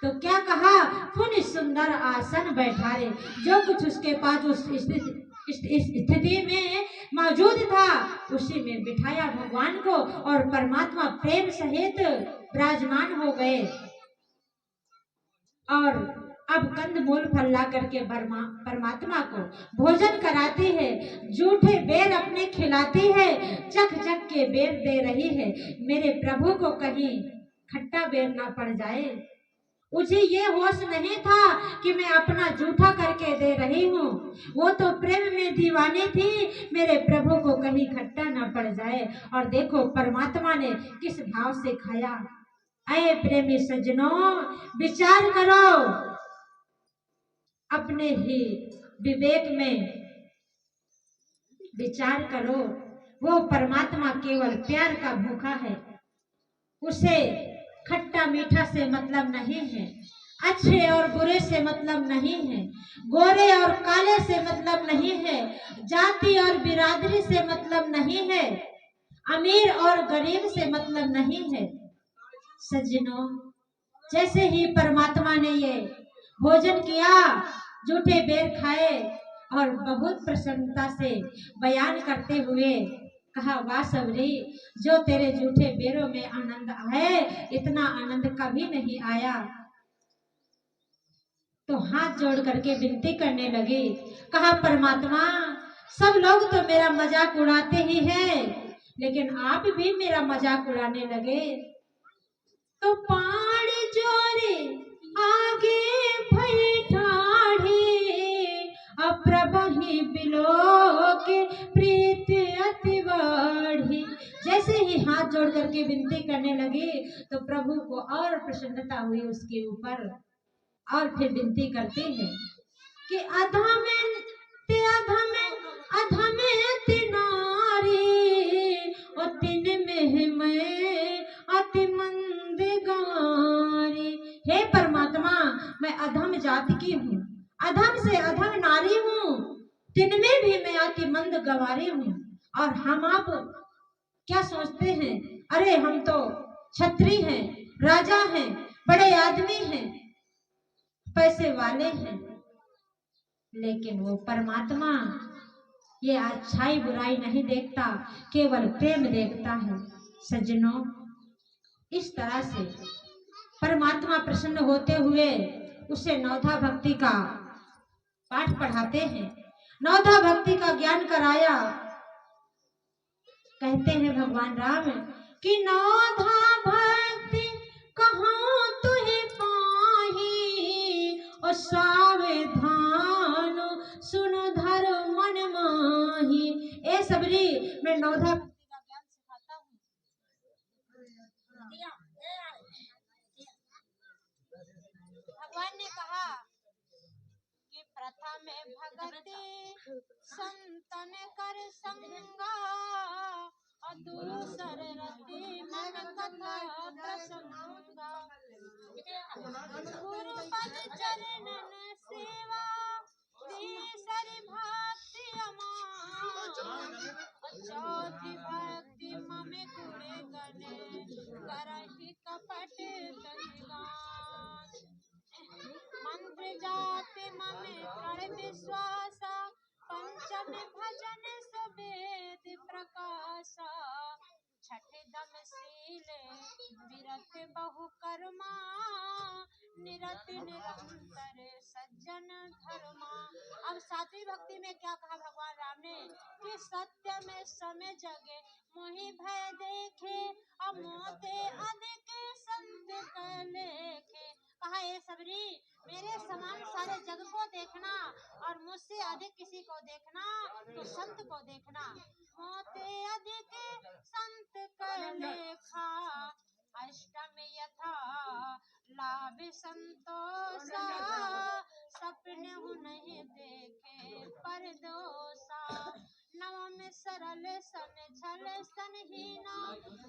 तो क्या कहा, पुण्य सुंदर आसन बैठारे। जो कुछ उसके पास उस स्थिति में मौजूद था उसी में बिठाया भगवान को, और परमात्मा प्रेम सहित विराजमान हो गए। और अब कंद मूल फल ला करके परमात्मा को भोजन कराती है, जूठे बेर अपने खिलाती है, चख चख के बेर दे रही है। मेरे प्रभु को कहीं खट्टा बेर ना पड़ जाए। मुझे ये होश नहीं था कि मैं अपना जूठा करके दे रही हूँ, वो तो प्रेम में दीवानी थी, मेरे प्रभु को कहीं खट्टा ना पड़ जाए। और देखो परमात्मा ने किस भाव से खाया। ऐ प्रेमी सज्जनों, विचार करो, अपने ही विवेक में विचार करो। वो परमात्मा केवल प्यार का भूखा है, उसे खट्टा मीठा से मतलब नहीं है, अच्छे और बुरे से मतलब नहीं है, गोरे और काले से मतलब नहीं है, जाति और बिरादरी से मतलब नहीं है, अमीर और गरीब से मतलब नहीं है। सज्जनों, जैसे ही परमात्मा ने ये भोजन किया, जूठे बेर खाए, और बहुत प्रसन्नता से बयान करते हुए कहा, वाह सबरी, जो तेरे जूठे बेरों में आनंद आए, इतना आनंद कभी नहीं आया। तो हाथ जोड़ करके विनती करने लगी, कहा परमात्मा, सब लोग तो मेरा मजाक उड़ाते ही हैं, लेकिन आप भी मेरा मजाक उड़ाने लगे। तो पानी जोरे आगे भई ठाढ़े, अप्रभहि बिलो के प्रीत अति बढ़ी। जैसे ही हाथ जोड़ करके विनती करने लगी तो प्रभु को और प्रसन्नता हुई उसके ऊपर, और फिर विनती करती है कि अधम अधम अधम अति नारी, और तिन में मैं अति मंद गारी। हे परमात्मा, मैं अधम जाति की हूँ, अधम से अधम नारी हूँ, तिनमें भी मैं अति मंद गंवारी हूँ। और हम आप क्या सोचते हैं, अरे हम तो छत्री हैं, राजा हैं, बड़े आदमी हैं, पैसे वाले हैं, लेकिन वो परमात्मा ये अच्छाई बुराई नहीं देखता, केवल प्रेम देखता है। सज्जनों, इस तरह से परमात्मा प्रसन्न होते हुए उसे नवधा भक्ति का पाठ पढ़ाते हैं, नवधा भक्ति का ज्ञान कराया। कहते हैं भगवान राम कि नवधा भक्ति कहाँ तुहे पाही, और सावधान सुनो धर्म मन माही। ए सबरी, मैं नवधा भक्ति का ज्ञान सिखाता हूँ। भगवान ने कहा कि प्रथम भगति संतन कर संगा, और दूसर रति मन कथा प्रसंगा। गुरु पद चरणन सेवा, तीसरी भक्ति अमान, चौथी भक्ति मम गुण गण, करहि कपट तनिगान। मंत्र जाति मम प्रण विश्वासा, पंचम भजन सवेद प्रकाशा। छठ दम शील विरत बहु कर्मा, निरत निरंतर सज्जन धर्मा। अब सातवीं भक्ति में क्या कहा भगवान राम ने कि सत्य में समय जगे मोहि भय देखे अब मोते अधिक संत कह लेखे। कहा ये सबरी मेरे समान सारे जग को देखना और मुझसे अधिक किसी को देखना तो संत को देखना। मोते अधिक संत कह लेखा अष्टम यथा लाभ संतोषा सपने नहीं देखे पर दोषा। नवम सरल सन छल सनहीना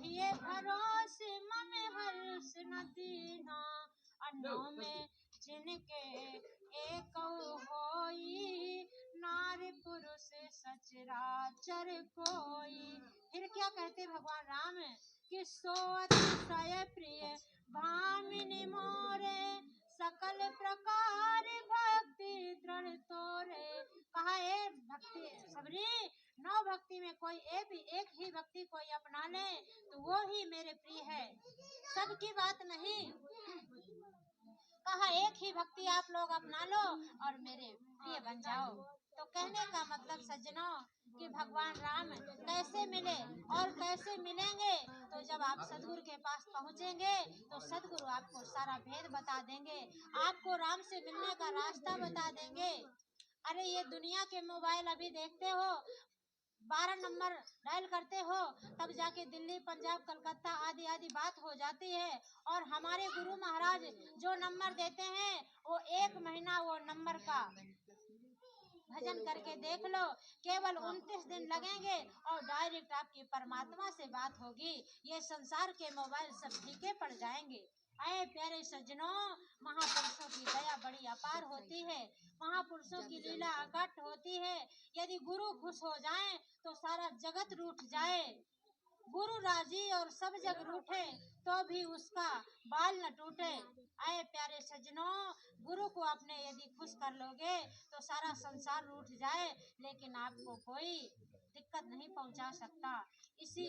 ये भरोसे मम हर्ष न दीना। अन्नों में जिनके एक होई नारी पुरुष सचराचर कोई। फिर क्या कहते भगवान राम कि सो अतिशय प्रिय भामिनी मोरे सकल प्रकार भक्ति दृढ़ तोरे। कहा ए भक्ति सबरी 9 भक्ति में कोई एक ही भक्ति कोई अपना ले तो वो ही मेरे प्रिय है, सबकी बात नहीं। कहा एक ही भक्ति आप लोग अपना लो और मेरे प्रिय बन जाओ। तो कहने का मतलब सज्जनों कि भगवान राम कैसे मिले और कैसे मिलेंगे तो जब आप सदगुरु के पास पहुंचेंगे तो सदगुरु आपको सारा भेद बता देंगे, आपको राम से मिलने का रास्ता बता देंगे। अरे ये दुनिया के मोबाइल अभी देखते हो 12 नंबर डायल करते हो तब जाके दिल्ली पंजाब कलकत्ता आदि आदि बात हो जाती है। और हमारे गुरु महाराज जो नंबर देते हैं वो 1 महीना वो नंबर का भजन करके देख लो, केवल 29 दिन लगेंगे और डायरेक्ट आपकी परमात्मा से बात होगी। ये संसार के मोबाइल सब फीके पड़ जाएंगे। ऐ प्यारे सज्जनों महापुरुषों की दया बड़ी अपार होती है, महापुरुषों की लीला अकट होती है। यदि गुरु खुश हो जाएं तो सारा जगत रूठ जाए, गुरु राजी और सब जग रूठे तो भी उसका बाल न टूटे। आए प्यारे सज्जनों गुरु को अपने यदि खुश कर लोगे तो सारा संसार रूठ जाए लेकिन आपको कोई दिक्कत नहीं पहुंचा सकता। इसी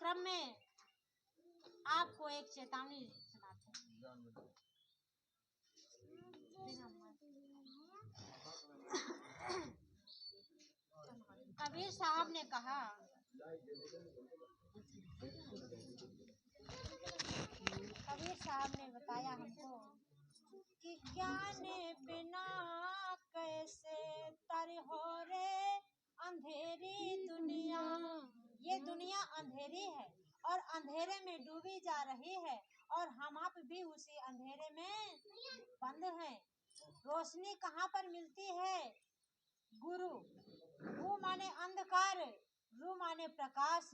क्रम में आपको एक चेतावनी सुनाते हैं। कबीर साहब ने कहा कबीर साहब ने बताया हमको कि ज्ञान बिना कैसे तर हो रे अंधेरी दुनिया। ये दुनिया अंधेरी है और अंधेरे में डूबी जा रही है और हम आप भी उसी अंधेरे में बंद हैं। रोशनी कहाँ पर मिलती है? गुरु। गु माने अंधकार, रु माने प्रकाश।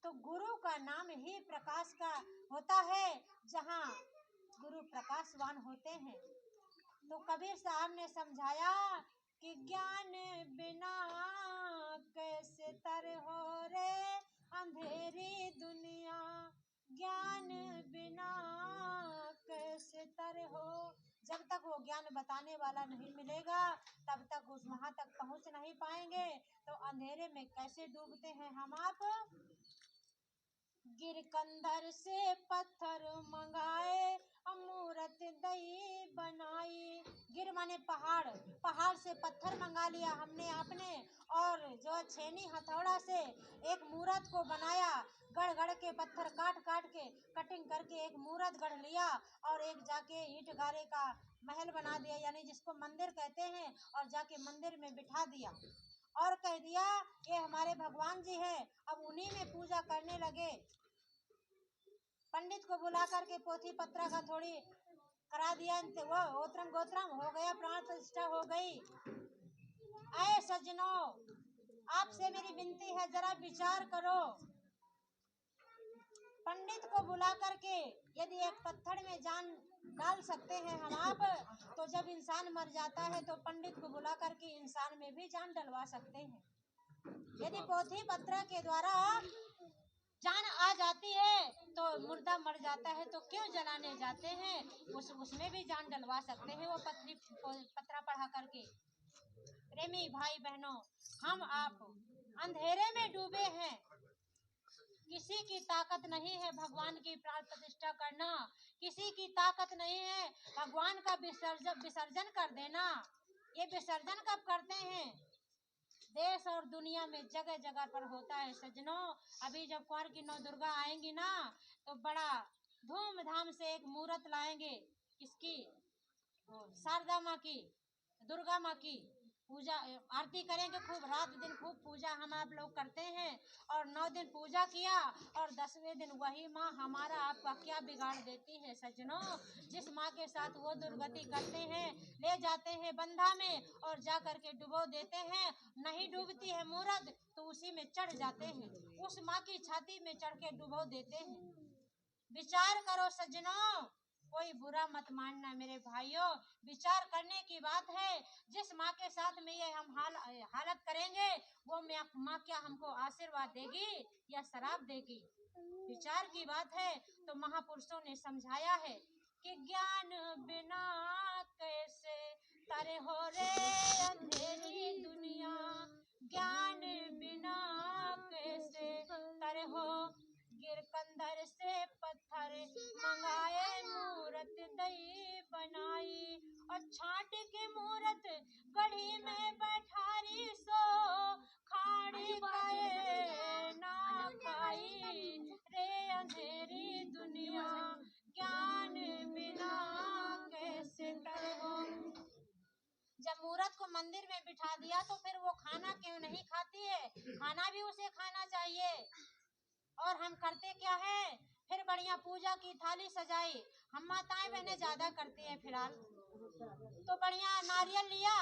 तो गुरु का नाम ही प्रकाश का होता है जहाँ गुरु प्रकाशवान होते हैं। तो कबीर साहब ने समझाया कि ज्ञान बिना कैसे तर हो रे अंधेरी दुनिया, ज्ञान बिना कैसे तर हो। जब तक वो ज्ञान बताने वाला नहीं मिलेगा तब तक उस वहां तक पहुंच नहीं पाएंगे। तो अंधेरे में कैसे डूबते हैं हम आप? गिरकंदर से पत्थर मंगाए मूरत दई बनाई। गिर माने पहाड़, पहाड़ से पत्थर मंगा लिया हमने आपने और जो छेनी हथौड़ा से एक मूरत को बनाया। गढ़ गढ़ के पत्थर काट काट के कटिंग करके एक मूरत गढ़ लिया और एक जाके ईंट गारे का महल बना दिया, यानी जिसको मंदिर कहते हैं, और जाके मंदिर में बिठा दिया और कह दिया ये हमारे भगवान जी है, अब उन्हीं में पूजा करने लगे। पंडित को बुला करके पोथी पत्रा का थोड़ी करा दिया, वो ओत्रम गोत्रम हो गया, प्राण प्रतिष्ठा हो गई। ऐ सज्जनों आपसे मेरी विनती है जरा विचार करो। पंडित को बुला करके यदि एक पत्थर में जान डाल सकते हैं हम आप, तो जब इंसान मर जाता है तो पंडित को बुला करके इंसान में भी जान डलवा सकते हैं। यदि पोथी पत्र के द्वारा जान आ जाती है तो मुर्दा मर जाता है तो क्यों जलाने जाते हैं, उसमें भी जान डलवा सकते हैं वो पत्रा पढ़ा करके। प्रेमी भाई बहनों हम आप अंधेरे में डूबे हैं, किसी की ताकत नहीं है भगवान की प्राण प्रतिष्ठा करना, किसी की ताकत नहीं है भगवान का विसर्जन कर देना। ये विसर्जन कब करते हैं? देश और दुनिया में जगह जगह पर होता है सज्जनों। अभी जब कुंवर की नौ दुर्गा आएंगी ना, तो बड़ा धूमधाम से एक मूर्त लाएंगे। किसकी? शारदा माँ की, दुर्गा माँ की पूजा आरती करेंगे खूब, रात दिन खूब पूजा हम आप लोग करते हैं। और 9 दिन पूजा किया और 10वें दिन वही माँ हमारा आपका क्या बिगाड़ देती है सज्जनों। जिस माँ के साथ वो दुर्गति करते हैं, ले जाते हैं बंधा में और जा करके डुबो देते हैं। नहीं डूबती है मूरत तो उसी में चढ़ जाते हैं, उस माँ की छाती में चढ़ के डुबो देते हैं। विचार करो सज्जनों, कोई बुरा मत मानना मेरे भाइयों, विचार करने की बात है। जिस माँ के साथ में ये हम हालत करेंगे, वो माँ क्या हमको आशीर्वाद देगी या शराब देगी? विचार की बात है। तो महापुरुषों ने समझाया है कि ज्ञान बिना कैसे तारे हो रे अंधेरी दुनिया, ज्ञान बिना कैसे तारे हो, गिरकंदर से पत्थर मंगाए मूरत दई बनाई, और छाट के मूरत गढ़ी में बैठारी सो, खाड़ी पाए ना पाई रे अंधेरी दुनिया, ज्ञान बिना कैसे तरहो। जब मूरत को मंदिर में बिठा दिया तो फिर वो खाना क्यों नहीं खाती है? खाना भी उसे खाना चाहिए। और हम करते क्या है? फिर बढ़िया पूजा की थाली सजाई, हम माताएं बहनें ज्यादा करती हैं फिलहाल। तो बढ़िया नारियल लिया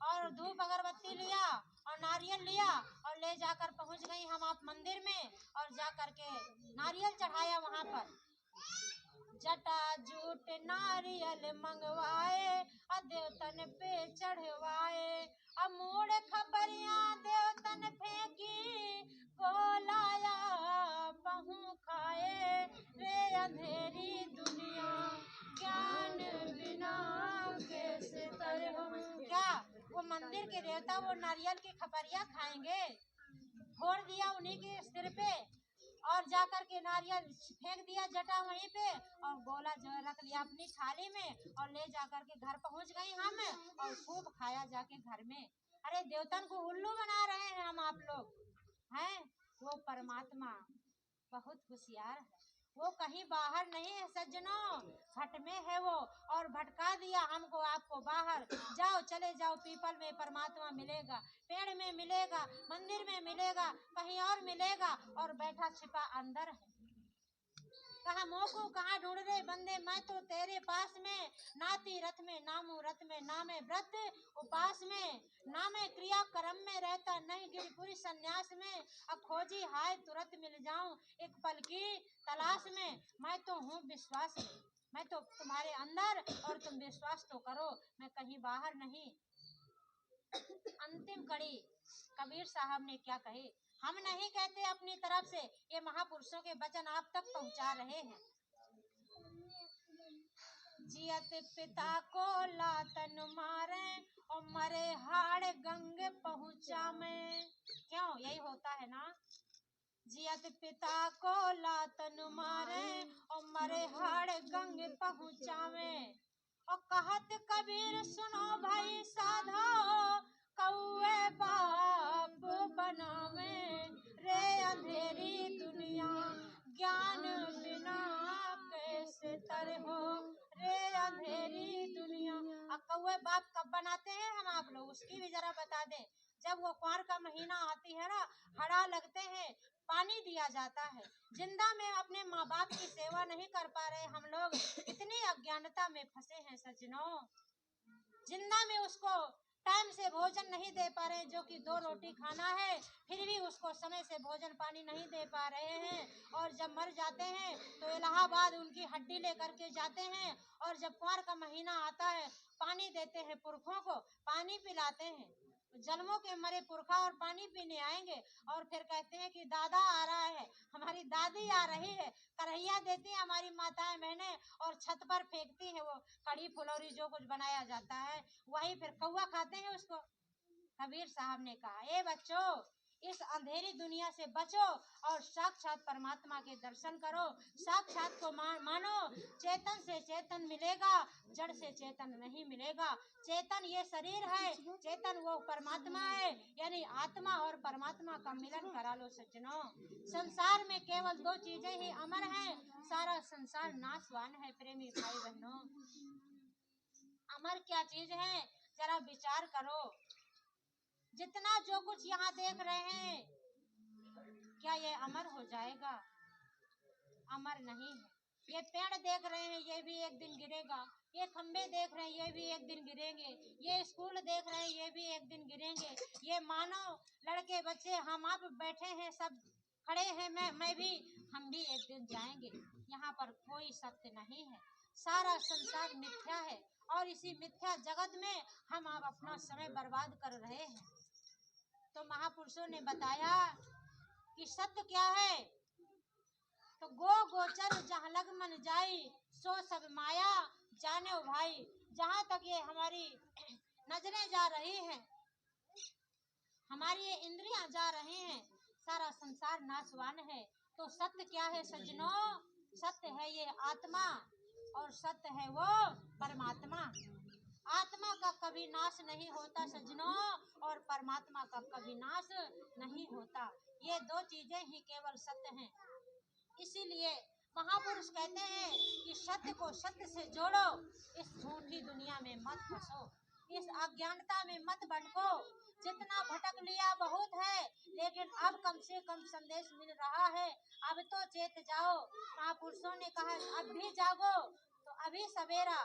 और धूप अगरबत्ती लिया और नारियल लिया और ले जाकर पहुंच गई हम आप मंदिर में, और जा करके नारियल चढ़ाया वहां पर। जटा जूट नारियल मंगवाए, देवतन पे चढ़वाए, मोड़ खबरिया देवतन फेंकी, गोलाया पहू खाए रे अंधेरी दुनिया, ज्ञान बिना कैसे तरहो। क्या वो मंदिर के देवता वो नारियल की खबरिया खाएंगे? फोड़ दिया उन्हीं के सिर पे और जाकर के नारियल फेंक दिया जटा वहीं पे, और गोला जो है रख लिया अपनी थाली में और ले जाकर के घर पहुंच गई हम, और खूब खाया जाके घर में। अरे देवतन को उल्लू बना रहे हैं हम आप लोग हैं। वो परमात्मा बहुत होशियार है, वो कहीं बाहर नहीं है सज्जनों, घट में है वो, और भटका दिया हमको आपको बाहर। जाओ चले जाओ, पीपल में परमात्मा मिलेगा, पेड़ में मिलेगा, मंदिर में मिलेगा, कहीं और मिलेगा, और बैठा छिपा अंदर है। कहा मोको कहाँ ढूंढ रहे बंदे, मैं तो तेरे पास में, ना तीरथ में ना मूरत में, ना मैं व्रत उपास में, ना मैं क्रिया कर्म में रहता, नहीं गिरपुरी संन्यास में, अब खोजी हाय तुरंत मिल जाऊं एक पल की तलाश में, मैं तो हूँ विश्वास में, मैं तो तुम्हारे अंदर, और तुम विश्वास तो करो मैं कहीं बाहर नहीं। अंतिम कड़ी कबीर साहब ने क्या कहे? हम नहीं कहते अपनी तरफ से, ये महापुरुषों के वचन आप तक पहुंचा रहे हैं। जियत पिता को लातन मारे और मरे हाड़ गंगे पहुंचा में। क्यों? यही होता है ना। जियत पिता को लातन मारे और मरे हाड़ गंगे पहुंचा में, और कहत कबीर सुनो भाई साधो, कौए बाप बनावे रे अंधेरी दुनिया, ज्ञान बिना कैसे तरहो रे अंधेरी दुनिया। अब कौए बाप कब बनाते हैं हम आप लोग, उसकी भी जरा बता दें। जब वो कुंवर का महीना आती है ना, हड़ा लगते हैं, पानी दिया जाता है। जिंदा में अपने माँ बाप की सेवा नहीं कर पा रहे हम लोग, इतनी अज्ञानता में फंसे हैं सज्जनों। जिंदा में उसको टाइम से भोजन नहीं दे पा रहे, जो कि 2 रोटी खाना है, फिर भी उसको समय से भोजन पानी नहीं दे पा रहे हैं। और जब मर जाते हैं तो इलाहाबाद उनकी हड्डी लेकर के जाते हैं, और जब कुंवर का महीना आता है पानी देते हैं, पुरखों को पानी पिलाते हैं। जन्मों के मरे पुरखा और पानी पीने आएंगे, और फिर कहते हैं कि दादा आ रहा है, हमारी दादी आ रही है, करैया देती है हमारी माताएं बहनें, और छत पर फेंकती है वो कड़ी फुलौरी जो कुछ बनाया जाता है, वही फिर कौवा खाते हैं उसको। कबीर साहब ने कहा, ए बच्चों, इस अंधेरी दुनिया से बचो और साक्षात परमात्मा के दर्शन करो। साक्षात को मानो। चेतन से चेतन मिलेगा, जड़ से चेतन नहीं मिलेगा। चेतन ये शरीर है, चेतन वो परमात्मा है, यानी आत्मा और परमात्मा का मिलन करा लो सज्जनों। संसार में केवल दो चीजें ही अमर हैं, सारा संसार नाशवान है। प्रेमी भाई बहनों, अमर क्या चीज है, जरा विचार करो। जितना जो कुछ यहाँ देख रहे हैं, क्या ये अमर हो जाएगा? अमर नहीं है। ये पेड़ देख रहे हैं, ये भी एक दिन गिरेगा। ये खंबे देख रहे हैं, ये भी एक दिन गिरेंगे। ये स्कूल देख रहे हैं, ये भी एक दिन गिरेंगे। ये मानो लड़के बच्चे हम आप बैठे हैं, सब खड़े हैं, मैं भी, हम भी एक दिन जाएंगे। यहाँ पर कोई सत्य नहीं है, सारा संसार मिथ्या है और इसी मिथ्या जगत में हम आप अपना समय बर्बाद कर रहे हैं। तो महापुरुषों ने बताया कि सत्य क्या है, तो गो गोचर जहाँ लग मन जाई, सो सब माया जाने भाई। जहाँ तक ये हमारी नजरें जा रही हैं, हमारी ये इंद्रियां जा रही हैं, सारा संसार नाशवान है। तो सत्य क्या है सज्जनों? सत्य है ये आत्मा और सत्य है वो परमात्मा। आत्मा का कभी नाश नहीं होता सज्जनों, और परमात्मा का कभी नाश नहीं होता। ये दो चीजें ही केवल सत्य हैं। इसीलिए महापुरुष कहते हैं कि सत्य को सत्य से जोड़ो, इस झूठी दुनिया में मत फंसो, इस अज्ञानता में मत भटको। जितना भटक लिया बहुत है, लेकिन अब कम से कम संदेश मिल रहा है। अब तो चेत जाओ। महापुरुषों ने कहा अब भी जागो, तो अभी सवेरा,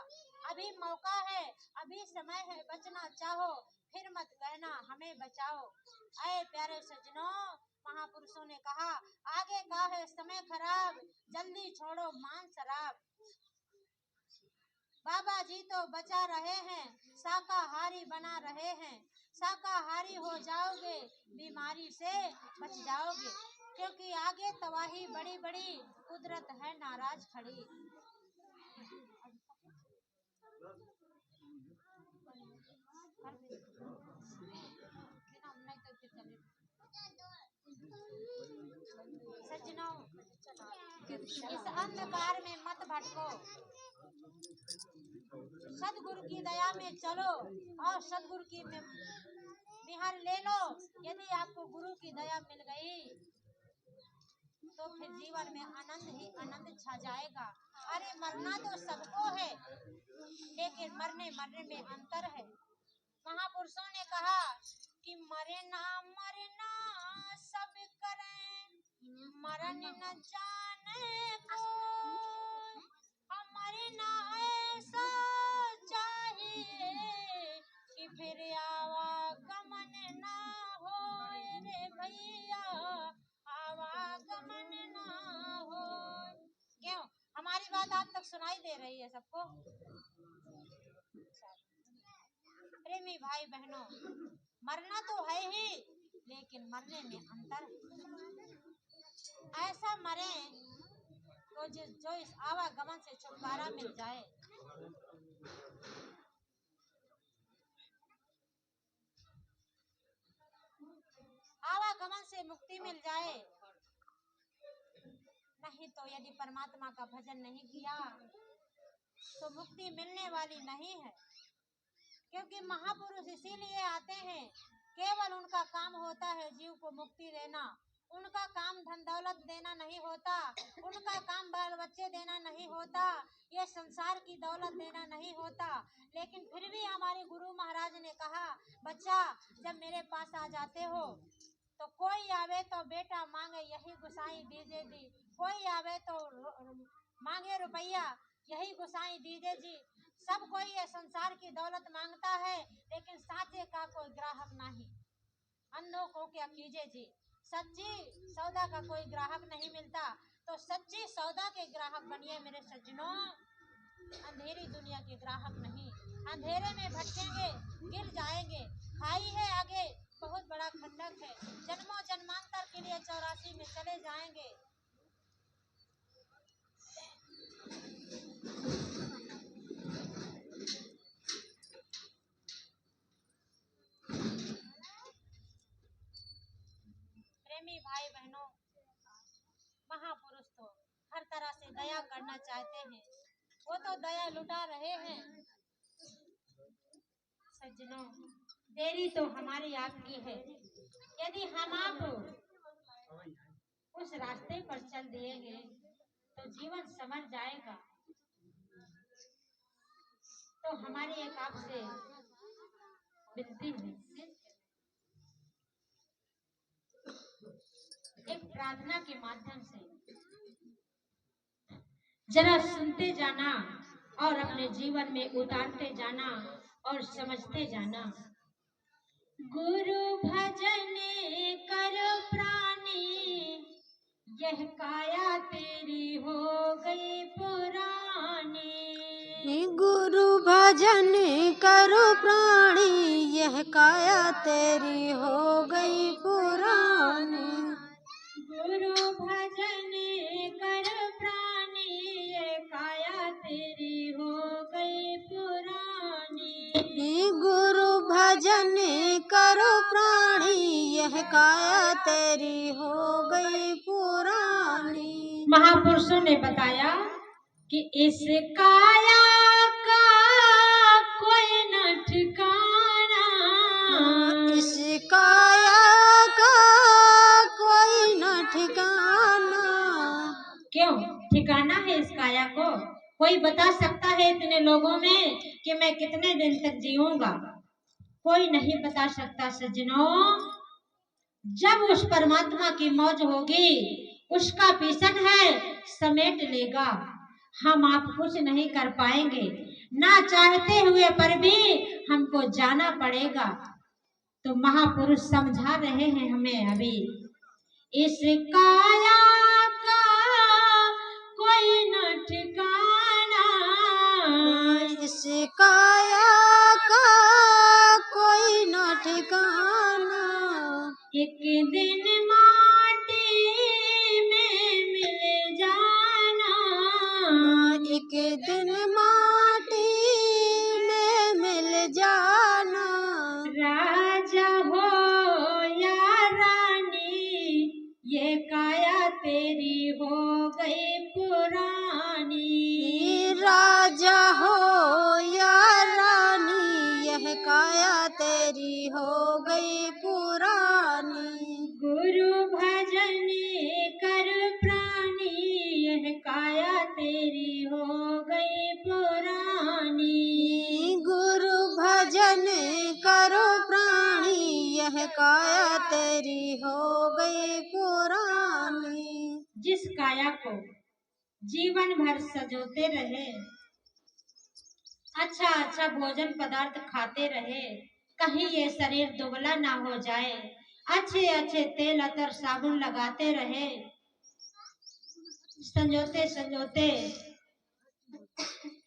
अभी मौका है, अभी समय है, बचना चाहो फिर मत कहना हमें बचाओ। ऐ प्यारे सज्जनों, महापुरुषों ने कहा आगे का है समय खराब, जल्दी छोड़ो मान शराब। बाबा जी तो बचा रहे हैं, शाकाहारी बना रहे हैं। शाकाहारी हो जाओगे, बीमारी से बच जाओगे, क्योंकि आगे तबाही बड़ी बड़ी, कुदरत है नाराज खड़ी। सज्जनों, इस अंधकार में मत भटको, सदगुरु की दया में चलो और सदगुरु की निहार ले लो। यदि आपको गुरु की दया मिल गई तो फिर जीवन में आनंद ही आनंद छा जाएगा। अरे मरना तो सबको है, लेकिन मरने में अंतर है। महापुरुषों ने कहा कि मरना सब करें, मरण न जाने को। मरना ऐसा चाहिए कि फिर आवागमन ना हो रे भैया, आवागमन ना हो। क्यों? हमारी बात आप तक सुनाई दे रही है सबको? प्रेमी भाई बहनों, मरना तो है ही, लेकिन मरने में अंतर है। ऐसा मरे तो जो इस आवागमन से छुटकारा मिल जाए। आवागमन से मुक्ति मिल जाए। नहीं तो यदि परमात्मा का भजन नहीं किया तो मुक्ति मिलने वाली नहीं है। क्योंकि महापुरुष इसीलिए आते हैं, केवल उनका काम होता है जीव को मुक्ति देना। उनका काम धन दौलत देना नहीं होता, उनका काम बाल बच्चे देना नहीं होता, ये संसार की दौलत देना नहीं होता। लेकिन फिर भी हमारे गुरु महाराज ने कहा, बच्चा जब मेरे पास आ जाते हो तो कोई आवे तो बेटा मांगे यही गुसाई दीजिए दी, कोई आवे तो मांगे रुपया यही गुसाई दीजिए जी। सब कोई ये संसार की दौलत मांगता है, लेकिन साचे का कोई ग्राहक नहीं। अंधों को क्या कीजिए जी, सच्ची सौदा का कोई ग्राहक नहीं मिलता। तो सच्ची सौदा के ग्राहक बनिए मेरे सज्जनों, अंधेरी दुनिया के ग्राहक नहीं। अंधेरे में भटकेंगे, गिर जाएंगे। खाई है आगे बहुत बड़ा खंडक है, जन्मों जन्मांतर के लिए 84 में चले जाएंगे। चाहते हैं, वो तो दया लुटा रहे हैं। सज्जनों, देरी तो हमारी आपकी है। यदि हम आप उस रास्ते पर चल दिएंगे तो जीवन संवर जाएगा। तो हमारी एक आपसे विनती है, एक प्रार्थना के माध्यम से जरा सुनते जाना और अपने जीवन में उतारते जाना और समझते जाना। गुरु भजन कर प्राणी, यह काया तेरी हो गई पुरानी। गुरु भजन करो प्राणी, यह काया तेरी हो गई पुरानी। गुरु भजन कर प्राणी, यह काया तेरी हो गई पुरानी। गुरु भजन करो प्राणी, यह काया तेरी हो गई पुरानी। महापुरुषों ने बताया कि इस काया का कोई न ठिकाना, इस काया का कोई न ठिकाना। क्यों ठिकाना है इस काया को? कोई बता सकता है इतने लोगों में कि मैं कितने दिन तक जीऊंगा? कोई नहीं बता सकता। सज्जनों, जब उस परमात्मा की मौज होगी, उसका पीछन है समेट लेगा। हम आप कुछ नहीं कर पाएंगे, ना चाहते हुए पर भी हमको जाना पड़ेगा। तो महापुरुष समझा रहे हैं हमें अभी, इस काया का कोई न ठिकाना, इस काया का कोई न ठिकाना। एक दिन माटी में मिल जाना, एक दिन माटी में मिल जाना। राजा हो या रानी, ये काया तेरी हो गई पुरानी। राजा हो या रानी, यह काया तेरी हो गई पुरानी। गुरु भजन कर प्राणी, यह काया तेरी हो गई पुरानी। गुरु भजन करो प्राणी, यह काया तेरी हो गई पुरानी। जिस काया को जीवन भर सजोते रहे, अच्छा अच्छा भोजन पदार्थ खाते रहे, कहीं ये शरीर दुबला ना हो जाए, अच्छे अच्छे तेल अतर साबुन लगाते रहे, संजोते संजोते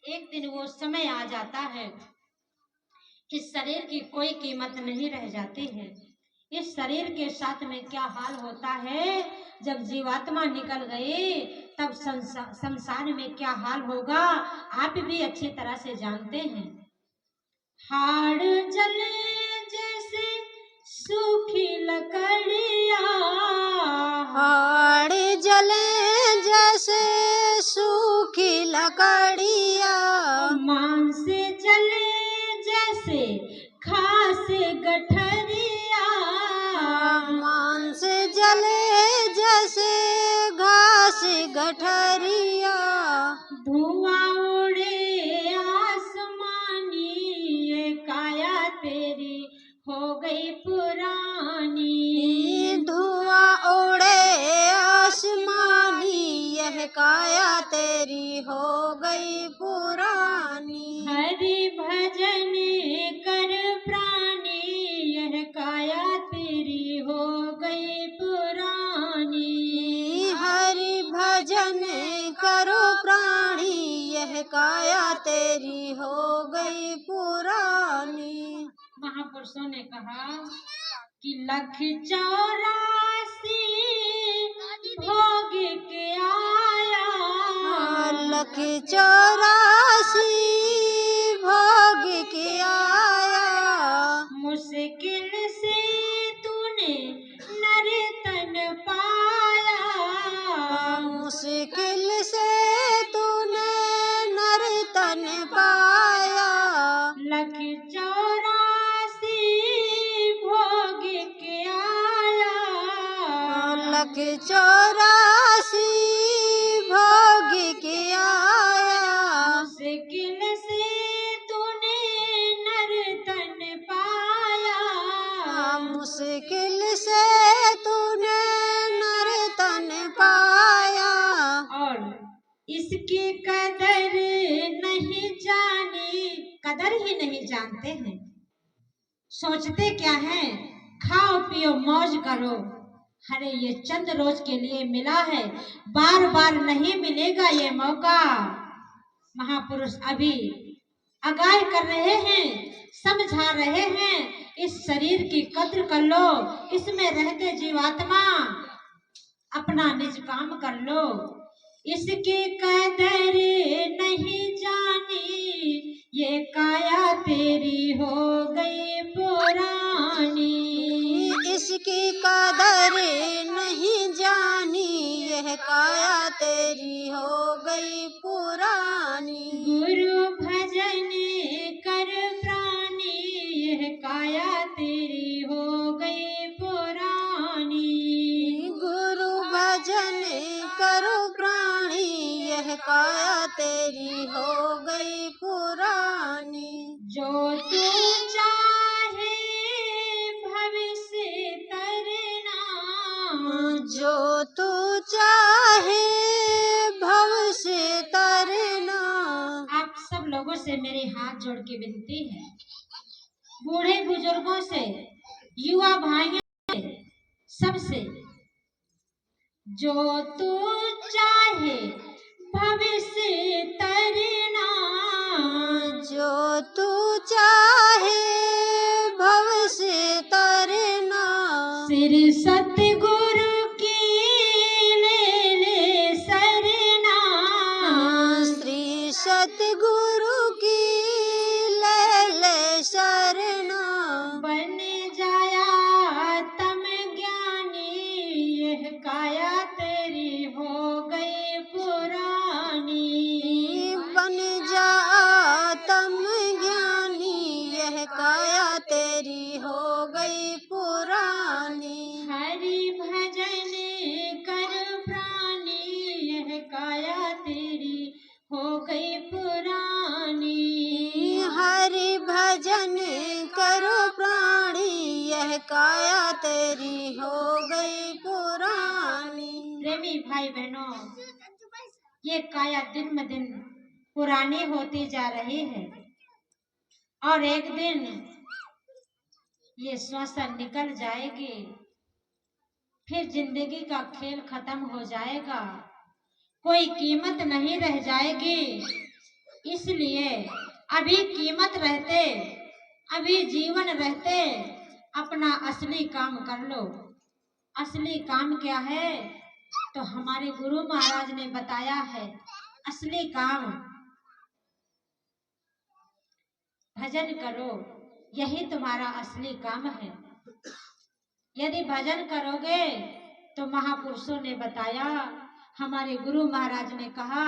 एक दिन वो समय आ जाता है कि शरीर की कोई कीमत नहीं रह जाती है। इस शरीर के साथ में क्या हाल होता है, जब जीवात्मा निकल गई तब संसार में क्या हाल होगा, आप भी अच्छी तरह से जानते हैं। हाड़ जले जैसे सूखी लकड़ियाँ, हाड़ जले जैसे सूखी लकड़ियाँ। मांस जले जैसे घास गठरिया, मांस जले जैसे घास गठरिया। धुआं उड़े आसमानी, ये काया तेरी हो गई पुरानी। धुआं उड़े आसमानी, यह काया तेरी हो गई पुरानी। हरि भजन कर प्राणी, यह काया तेरी हो गई पुरानी। हरि भजन करो प्राणी, यह काया तेरी हो गई पुरानी। महापुरुषों ने कहा कि लख 84 भोग के आया, लख 84 भोग के आया। मुश्किल से तूने नर्तन पाया, मुश्किल से तूने के 84 भोग के आया। मुश्किल से तूने नर्तन पाया, मुश्किल से तूने नर्तन पाया। और इसकी कदर नहीं जानी, कदर ही नहीं जानते हैं। सोचते क्या है, खाओ पियो मौज करो, अरे ये चंद रोज के लिए मिला है, बार बार नहीं मिलेगा ये मौका। महापुरुष अभी आगाह कर रहे हैं, समझा रहे हैं, इस शरीर की कद्र कर लो, इसमें रहते जीवात्मा अपना निज काम कर लो। इसकी कदर नहीं जानी, ये काया तेरी हो गई पुरानी। इसकी कदर नहीं जानी, यह काया तेरी हो गई पुरानी। गुरु भजन कर प्राणी, यह काया तेरी हो गई पुरानी। गुरु भजन करो प्राणी, यह काया तेरी हो गई पुरानी। जो तू चाहे भविष्य तरना, जो तू चाहे भविष्य तरना। आप सब लोगों से मेरे हाथ जोड़ के विनती है, बूढ़े बुजुर्गों से, युवा भाइयों से, सबसे, जो तू चाहे भविष्य तरना, जो तू चाहे भविष्य तरना। सिर सतगुरु की ले ले सरना, श्री सतगुरु की ले ले शरणा। बन जाया तम ज्ञानी, यह काया तेरी हो गई पुरानी। बन जा तम ज्ञानी, यह काया तेरी हो गई पुरानी। हरि भजन कर प्राणी, यह काया तेरी हो गई पुरानी। हरि भजन करो प्राणी, यह काया तेरी हो गई पुरानी। प्रेमी भाई बहनों, ये काया दिन ब दिन पुरानी होती जा रही है, और एक दिन ये श्वसन निकल जाएगी, फिर जिंदगी का खेल खत्म हो जाएगा, कोई कीमत नहीं रह जाएगी। इसलिए अभी कीमत रहते, अभी जीवन रहते, अपना असली काम कर लो। असली काम क्या है, तो हमारे गुरु महाराज ने बताया है, असली काम भजन करो, यही तुम्हारा असली काम है। यदि भजन करोगे तो महापुरुषों ने बताया, हमारे गुरु महाराज ने कहा,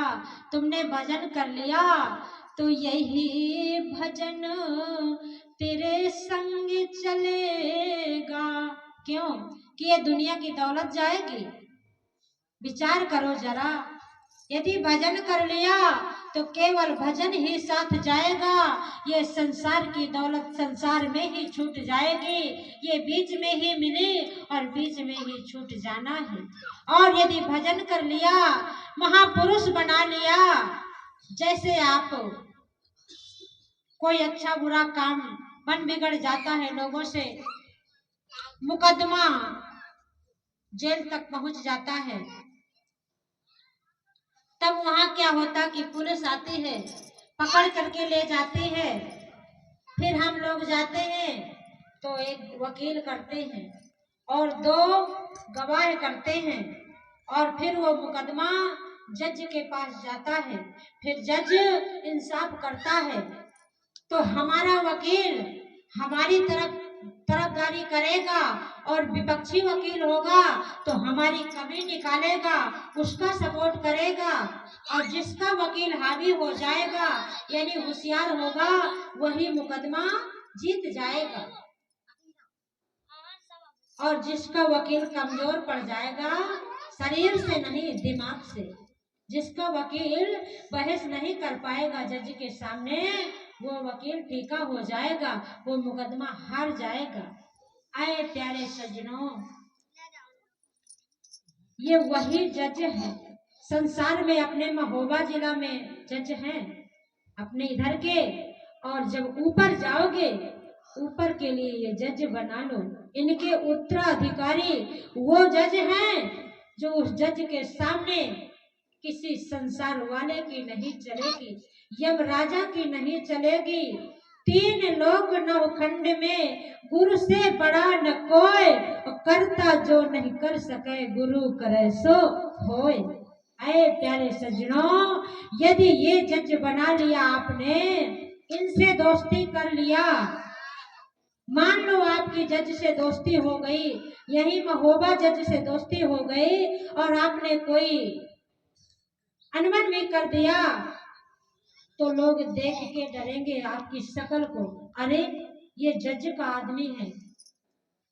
तुमने भजन कर लिया तो यही भजन तेरे संग चलेगा। क्यों? कि ये दुनिया की दौलत जाएगी। विचार करो जरा, यदि भजन कर लिया तो केवल भजन ही साथ जाएगा, ये संसार की दौलत संसार में ही छूट जाएगी, ये बीच में ही मिली और बीच में ही छूट जाना है। और यदि भजन कर लिया, महापुरुष बना लिया, जैसे आप कोई अच्छा बुरा काम मन बिगड़ जाता है लोगों से, मुकदमा जेल तक पहुंच जाता है, तब वहां क्या होता कि पुलिस आती है, पकड़ करके ले जाती है, फिर हम लोग जाते हैं तो एक वकील करते हैं और 2 गवाह करते हैं, और फिर वो मुकदमा जज के पास जाता है, फिर जज इंसाफ करता है, तो हमारा वकील हमारी तरफदारी करेगा, और विपक्षी वकील होगा तो हमारी कमी निकालेगा, उसका सपोर्ट करेगा, और जिसका वकील हावी हो जाएगा यानी होशियार होगा, वही मुकदमा जीत जाएगा। और जिसका वकील कमजोर पड़ जाएगा, शरीर से नहीं दिमाग से, जिसका वकील बहस नहीं कर पाएगा जज के सामने, वो वकील फीका हो जाएगा, वो मुकदमा हार जाएगा। आए प्यारे सज्जनों, ये वही जज है संसार में, अपने महोबा जिला में जज हैं अपने इधर के। और जब ऊपर जाओगे, ऊपर के लिए ये जज बना लो। इनके उत्तराधिकारी वो जज हैं जो उस जज के सामने किसी संसार वाले की नहीं चलेगी, यमराजा की नहीं चलेगी। 3 लोक नवखंड में गुरु से बड़ा न कोई, करता जो नहीं कर सके गुरु करे सो होए। ऐ प्यारे सज्जनों, यदि ये जज बना लिया आपने, इनसे दोस्ती कर लिया, मान लो आपकी जज से दोस्ती हो गई, यही महोबा जज से दोस्ती हो गई, और आपने कोई अनबन भी कर दिया, तो लोग देख के डरेंगे आपकी शक्ल को। अरे ये जज का आदमी है,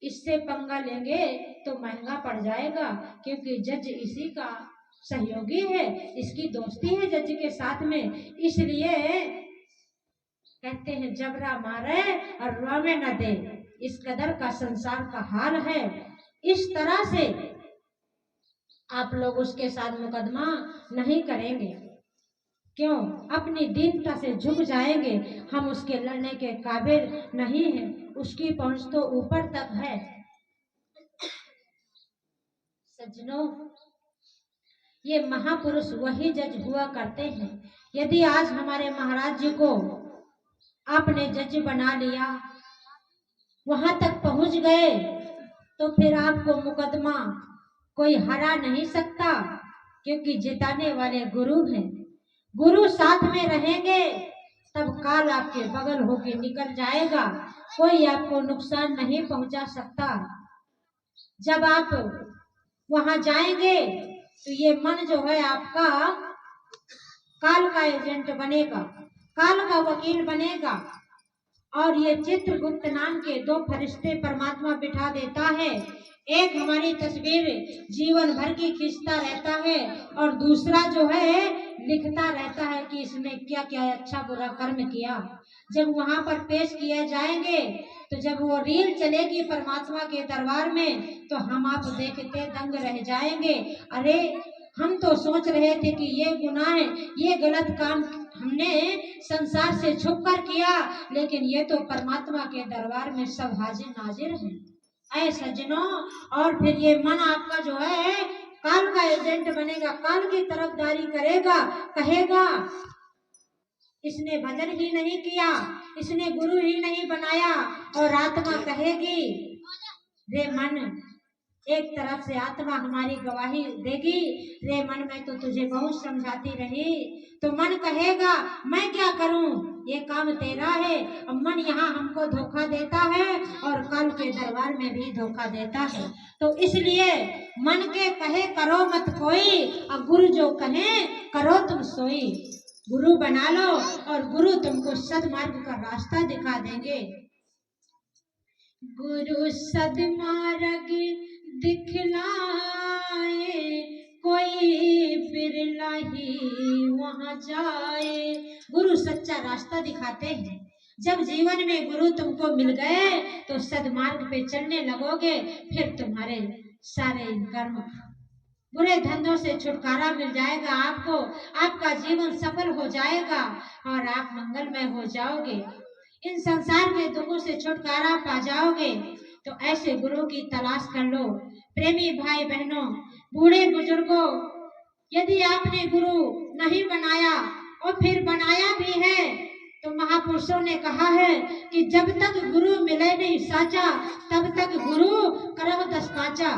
इससे पंगा लेंगे तो महंगा पड़ जाएगा, क्योंकि जज इसी का सहयोगी है, इसकी दोस्ती है जज के साथ में। इसलिए कहते हैं जबरा मारे और रोवे न दे, इस कदर का संसार का हाल है। इस तरह से आप लोग उसके साथ मुकदमा नहीं करेंगे। क्यों? अपनी दीनता से झुक जाएंगे, हम उसके लड़ने के काबिल नहीं हैं, उसकी पहुंच तो ऊपर तक है। सज्जनों, ये महापुरुष वही जज हुआ करते हैं। यदि आज हमारे महाराज जी को आपने जज बना लिया, वहां तक पहुंच गए, तो फिर आपको मुकदमा कोई हरा नहीं सकता, क्योंकि जिताने वाले गुरु हैं। गुरु साथ में रहेंगे तब काल आपके बगल होके निकल जाएगा, कोई आपको नुकसान नहीं पहुंचा सकता। जब आप वहां जाएंगे तो ये मन जो है आपका काल का एजेंट बनेगा, काल का वकील बनेगा। और ये चित्रगुप्त नाम के 2 फरिश्ते परमात्मा बिठा देता है। एक हमारी तस्वीर जीवन भर की खींचता रहता है, और दूसरा जो है लिखता रहता है कि इसने क्या क्या अच्छा बुरा कर्म किया। जब वहां पर पेश किए जाएंगे, तो जब वो रील चलेगी परमात्मा के दरबार में, तो हम आप देखते दंग रह जाएंगे। अरे हम तो सोच रहे थे कि ये गुनाह है, ये गलत काम हमने संसार से छुप कर किया, लेकिन ये तो परमात्मा के दरबार में सब हाजिर नाजिर हैं। ऐ सज्जनों, और फिर ये मन आपका जो है काल का एजेंट बनेगा, काल की तरफदारी करेगा, कहेगा इसने भजन ही नहीं किया, इसने गुरु ही नहीं बनाया। और आत्मा कहेगी, रे मन, एक तरफ से आत्मा हमारी गवाही देगी, रे मन मैं तो तुझे बहुत समझाती रही, तो मन कहेगा मैं क्या करूं, ये काम तेरा है। अब मन यहाँ हमको धोखा देता है और काल के दरबार में भी धोखा देता है। तो इसलिए मन के कहे करो मत कोई, और गुरु जो कहे करो तुम सोई। गुरु बना लो और गुरु तुमको सदमार्ग का रास्ता दिखा देंगे। गुरु सदमार्ग दिखलाए, कोई बिरला ही वहां जाए। गुरु सच्चा रास्ता दिखाते हैं। जब जीवन में गुरु तुमको मिल गए तो सदमार्ग पे चलने लगोगे, फिर तुम्हारे सारे कर्म बुरे धंधों से छुटकारा मिल जाएगा आपको, आपका जीवन सफल हो जाएगा और आप मंगलमय हो जाओगे, इन संसार के दुखों से छुटकारा पा जाओगे। तो ऐसे गुरु की तलाश कर लो। प्रेमी भाई बहनों, बूढ़े बुजुर्गों, यदि आपने गुरु नहीं बनाया और फिर बनाया भी है, तो महापुरुषों ने कहा है कि जब तक गुरु मिले नहीं साचा, तब तक गुरु करह 10 पाचा।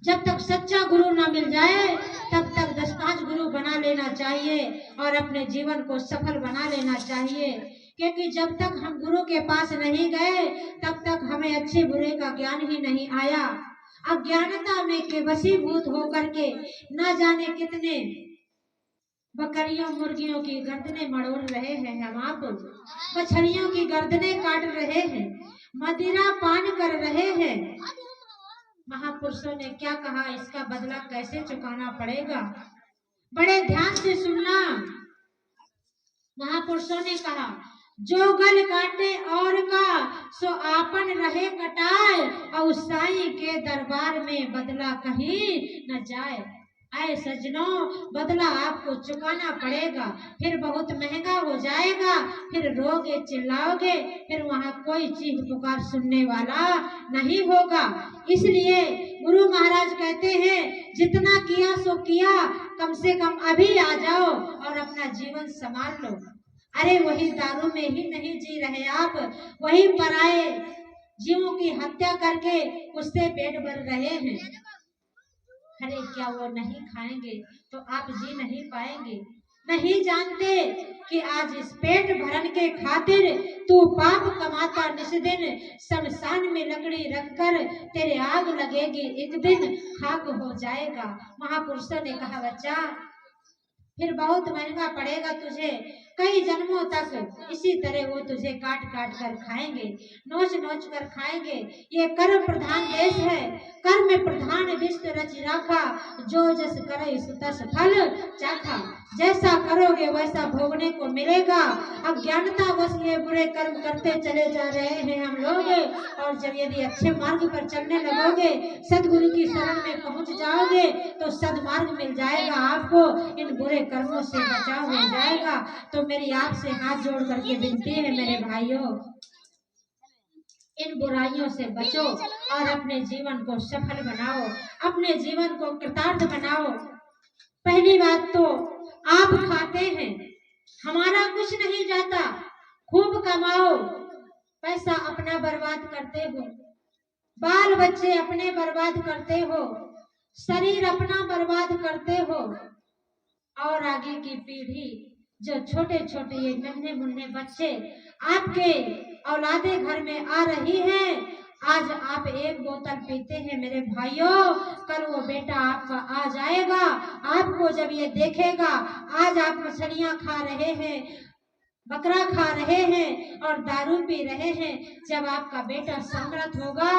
जब तक सच्चा गुरु ना मिल जाए, तब तक 10-5 गुरु बना लेना चाहिए और अपने जीवन को सफल बना लेना चाहिए। क्योंकि जब तक हम गुरु के पास नहीं गए, तब तक हमें अच्छे बुरे का ज्ञान ही नहीं आया। अज्ञानता में के वशीभूत होकर के न जाने कितने बकरियों मुर्गियों की गर्दनें मड़ोल रहे हैं, हम आप मछलियों की गर्दनें काट रहे हैं, मदिरा पान कर रहे हैं, महापुरुषों ने क्या कहा, इसका बदला कैसे चुकाना पड़ेगा, बड़े ध्यान से सुनना। महापुरुषों ने कहा, जो गल काटे और का सो आपन रहे कटाए, और साईं के दरबार में बदला कहीं न जाए। आए सज्जनों, बदला आपको चुकाना पड़ेगा, फिर बहुत महंगा हो जाएगा, फिर रोगे चिल्लाओगे, फिर वहां कोई चीख पुकार सुनने वाला नहीं होगा। इसलिए गुरु महाराज कहते हैं, जितना किया सो किया, कम से कम अभी आ जाओ और अपना जीवन संभाल लो। अरे वही दारू में ही नहीं जी रहे आप, वही पराए जीवों की हत्या करके उससे पेट भर रहे हैं। अरे क्या वो नहीं खाएंगे तो आप जी नहीं पाएंगे? नहीं जानते कि आज इस पेट भरन के खातिर तू पाप कमाता निस दिन, शमशान में लकड़ी रखकर तेरे आग लगेगी, एक दिन खाक हो जाएगा। महापुरुषों ने कहा, बच्चा फिर बहुत महंगा पड़ेगा तुझे, कई जन्मों तक इसी तरह वो तुझे काट काट कर खाएंगे, नोच नोच कर खाएंगे। ये कर्म प्रधान देश है, कर्म प्रधान विश्व रच राखा, जो जस करे तस फल चाखा। जैसा करोगे वैसा भोगने को मिलेगा। अज्ञानता बस ये बुरे कर्म करते चले जा रहे हैं हम लोग, और जब यदि अच्छे मार्ग पर चलने लगोगे, सदगुरु की शरण में पहुंच जाओगे, तो सदमार्ग मिल जाएगा आपको, इन बुरे कर्मों से बचाव हो जाएगा। तो मेरी आपसे हाथ जोड़ करके विनती है मेरे भाइयों, इन बुराइयों से बचो और अपने जीवन को सफल बनाओ, अपने जीवन को कृतार्थ बनाओ। पहली बात तो आप खाते हैं, हमारा कुछ नहीं जाता, खूब कमाओ, पैसा अपना बर्बाद करते हो, बाल बच्चे अपने बर्बाद करते हो, शरीर अपना बर्बाद करते हो, और आगे की पीढ़ी जो छोटे छोटे ये नन्हे मुन्ने बच्चे आपके औलादे घर में आ रही है, आज आप एक बोतल पीते हैं मेरे भाइयों, कल वो बेटा आपका आ जाएगा, आपको जब ये देखेगा, आज आप मछलियां खा रहे हैं, बकरा खा रहे हैं और दारू पी रहे हैं, जब आपका बेटा समर्थ होगा,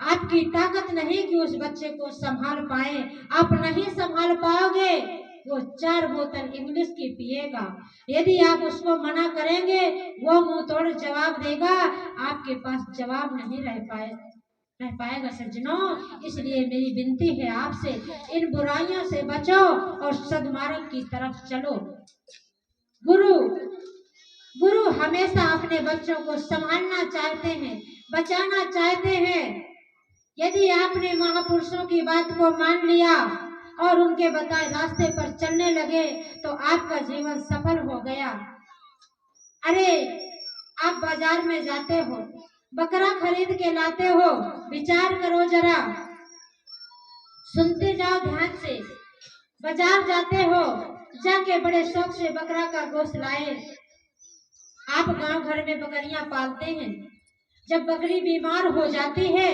आपकी ताकत नहीं कि उस बच्चे को संभाल पाए, आप नहीं संभाल पाओगे, वो 4 बोतल इंग्लिश की पिएगा। यदि आप उसको मना करेंगे, वो मुंह तोड़ जवाब देगा, आपके पास जवाब नहीं रह पाएगा सज्जनों। इसलिए मेरी विनती है आपसे, इन बुराइयों से बचो और सद्मार्ग की तरफ चलो। गुरु हमेशा अपने बच्चों को संभालना चाहते हैं, बचाना चाहते हैं। यदि आपने महापुरुषों की बात को मान लिया और उनके बताए रास्ते पर चलने लगे, तो आपका जीवन सफल हो गया। अरे आप बाजार में जाते हो, बकरा खरीद के लाते हो, विचार करो जरा, सुनते जाओ ध्यान से। बाजार जाते हो, जाके बड़े शौक से बकरा का गोश्त लाए। आप गांव घर में बकरियां पालते हैं, जब बकरी बीमार हो जाती है,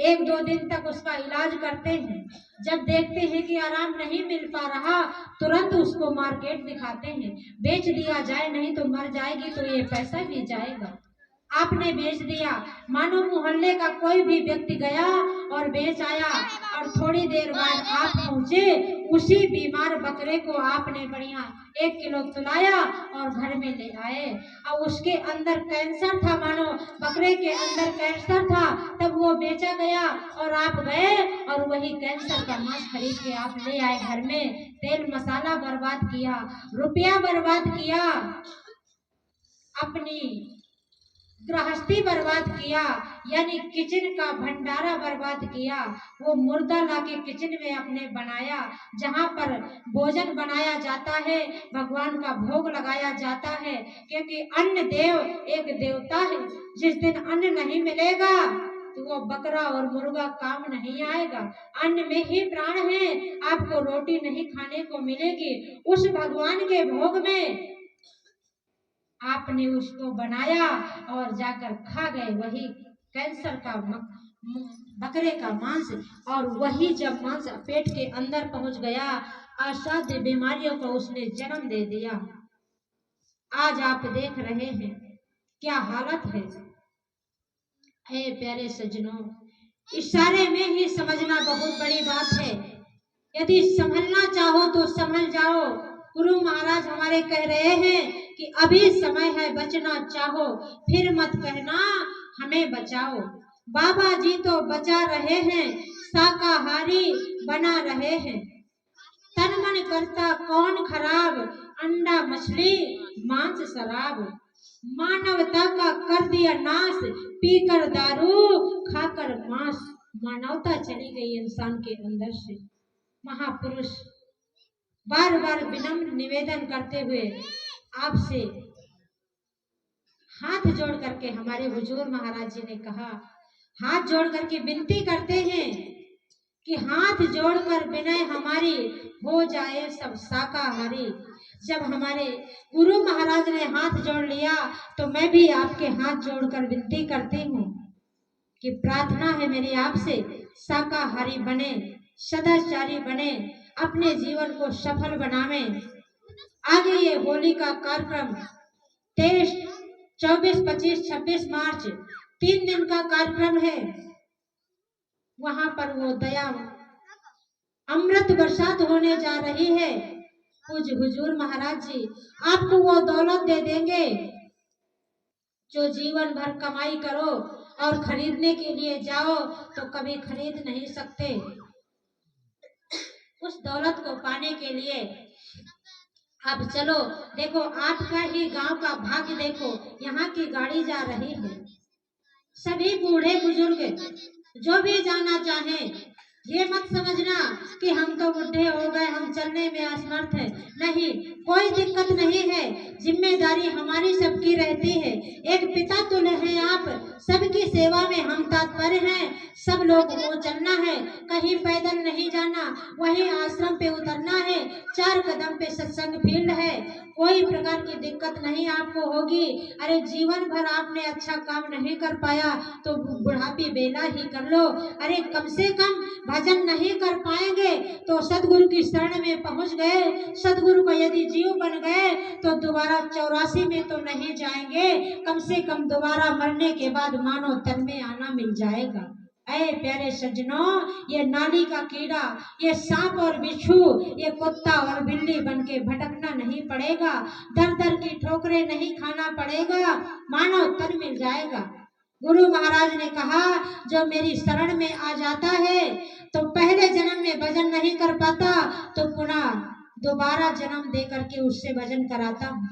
1-2 दिन तक उसका इलाज करते हैं, जब देखते हैं कि आराम नहीं मिल पा रहा, तुरंत उसको मार्केट दिखाते हैं, बेच दिया जाए, नहीं तो मर जाएगी, तो ये पैसा भी जाएगा। आपने बेच दिया, मानो मोहल्ले का कोई भी व्यक्ति गया और बेच आया, और थोड़ी देर बाद आप पहुंचे, उसी बीमार बकरे को आपने बढ़िया 1 किलो तुलाया और घर में ले आए, और उसके अंदर कैंसर था, मानो बकरे के अंदर कैंसर था, तब वो बेचा गया और आप गए और वही कैंसर का मांस खरीद के आप ले आए घर में। तेल मसाला बर्बाद किया, रुपया बर्बाद किया, अपनी गृहस्थी बर्बाद किया, यानी किचन का भंडारा बर्बाद किया। वो मुर्दा लाके किचन में अपने बनाया, जहाँ पर भोजन बनाया जाता है, भगवान का भोग लगाया जाता है, क्योंकि अन्न देव एक देवता है। जिस दिन अन्न नहीं मिलेगा तो वो बकरा और मुर्गा काम नहीं आएगा। अन्न में ही प्राण है, आपको रोटी नहीं खाने को मिलेगी। उस भगवान के भोग में आपने उसको बनाया और जाकर खा गए वही कैंसर का बकरे का मांस, और वही जब मांस पेट के अंदर पहुंच गया, असाध्य बीमारियों को उसने जन्म दे दिया। आज आप देख रहे हैं क्या हालत है। हे प्यारे सज्जनों, इशारे में ही समझना बहुत बड़ी बात है। यदि संभलना चाहो तो संभल जाओ। गुरु महाराज हमारे कह रहे हैं कि अभी समय है, बचना चाहो फिर मत कहना हमें बचाओ। बाबा जी तो बचा रहे हैं, शाकाहारी बना रहे हैं। तन मन करता कौन खराब, अंडा मछली मांस शराब। मानवता का कर दिया नाश, पीकर दारू खाकर मांस। मानवता चली गई इंसान के अंदर से। महापुरुष बार बार विनम्र निवेदन करते हुए आपसे हाथ जोड़ करके हमारे हुजूर महाराज जी ने कहा, हाथ जोड़ करके विनती करते हैं कि हाथ जोड़कर विनय हमारी हो जाए सब शाकाहारी। जब हमारे गुरु महाराज ने हाथ जोड़ लिया तो मैं भी आपके हाथ जोड़कर विनती करती हूँ कि प्रार्थना है मेरी आपसे, शाकाहारी बने, सदाचारी बने, अपने जीवन को सफल बनावे। आगे ये होली का कार्यक्रम 23, 24, 25, 26 मार्च 3 दिन का कार्यक्रम है। वहां पर वो दया अमृत बरसात होने जा रही है। पूज्य हुजूर महाराज जी आपको वो दौलत दे देंगे जो जीवन भर कमाई करो और खरीदने के लिए जाओ तो कभी खरीद नहीं सकते। उस दौलत को पाने के लिए अब चलो, देखो आपका ही गांव का भाग्य देखो, यहाँ की गाड़ी जा रही है। सभी बूढ़े बुजुर्ग जो भी जाना चाहें, ये मत समझना कि हम तो बुढ़े हो गए, हम चलने में असमर्थ हैं। नहीं, कोई दिक्कत नहीं है, जिम्मेदारी हमारी सबकी रहती है। एक पिता तुल्य हैं आप, सबकी सेवा में हम तत्पर हैं। सब लोग को चलना है, कहीं पैदल नहीं जाना, वहीं आश्रम पे उतरना है। 4 कदम पे सत्संग फील्ड है, कोई प्रकार की दिक्कत नहीं आपको होगी। अरे जीवन भर आपने अच्छा काम नहीं कर पाया तो बुढ़ापी बेला ही कर लो। अरे कम से कम भजन नहीं कर पाएंगे तो सदगुरु की शरण में पहुंच गए, सदगुरु का यदि जीव बन गए तो दोबारा 84 में तो नहीं जाएंगे, कम से कम दोबारा मरने के बाद मानव तन में आना मिल जाएगा। ऐ प्यारे सज्जनों, ये नाली का कीड़ा, ये सांप और बिच्छू, ये कुत्ता और बिल्ली बनके भटकना नहीं पड़ेगा, दर दर की ठोकरें नहीं खाना पड़ेगा, मानव तन मिल जाएगा। गुरु महाराज ने कहा जो मेरी शरण में आ जाता है तो पहले जन्म में भजन नहीं कर पाता तो पुनः दोबारा जन्म दे करके उससे भजन कराता हूँ।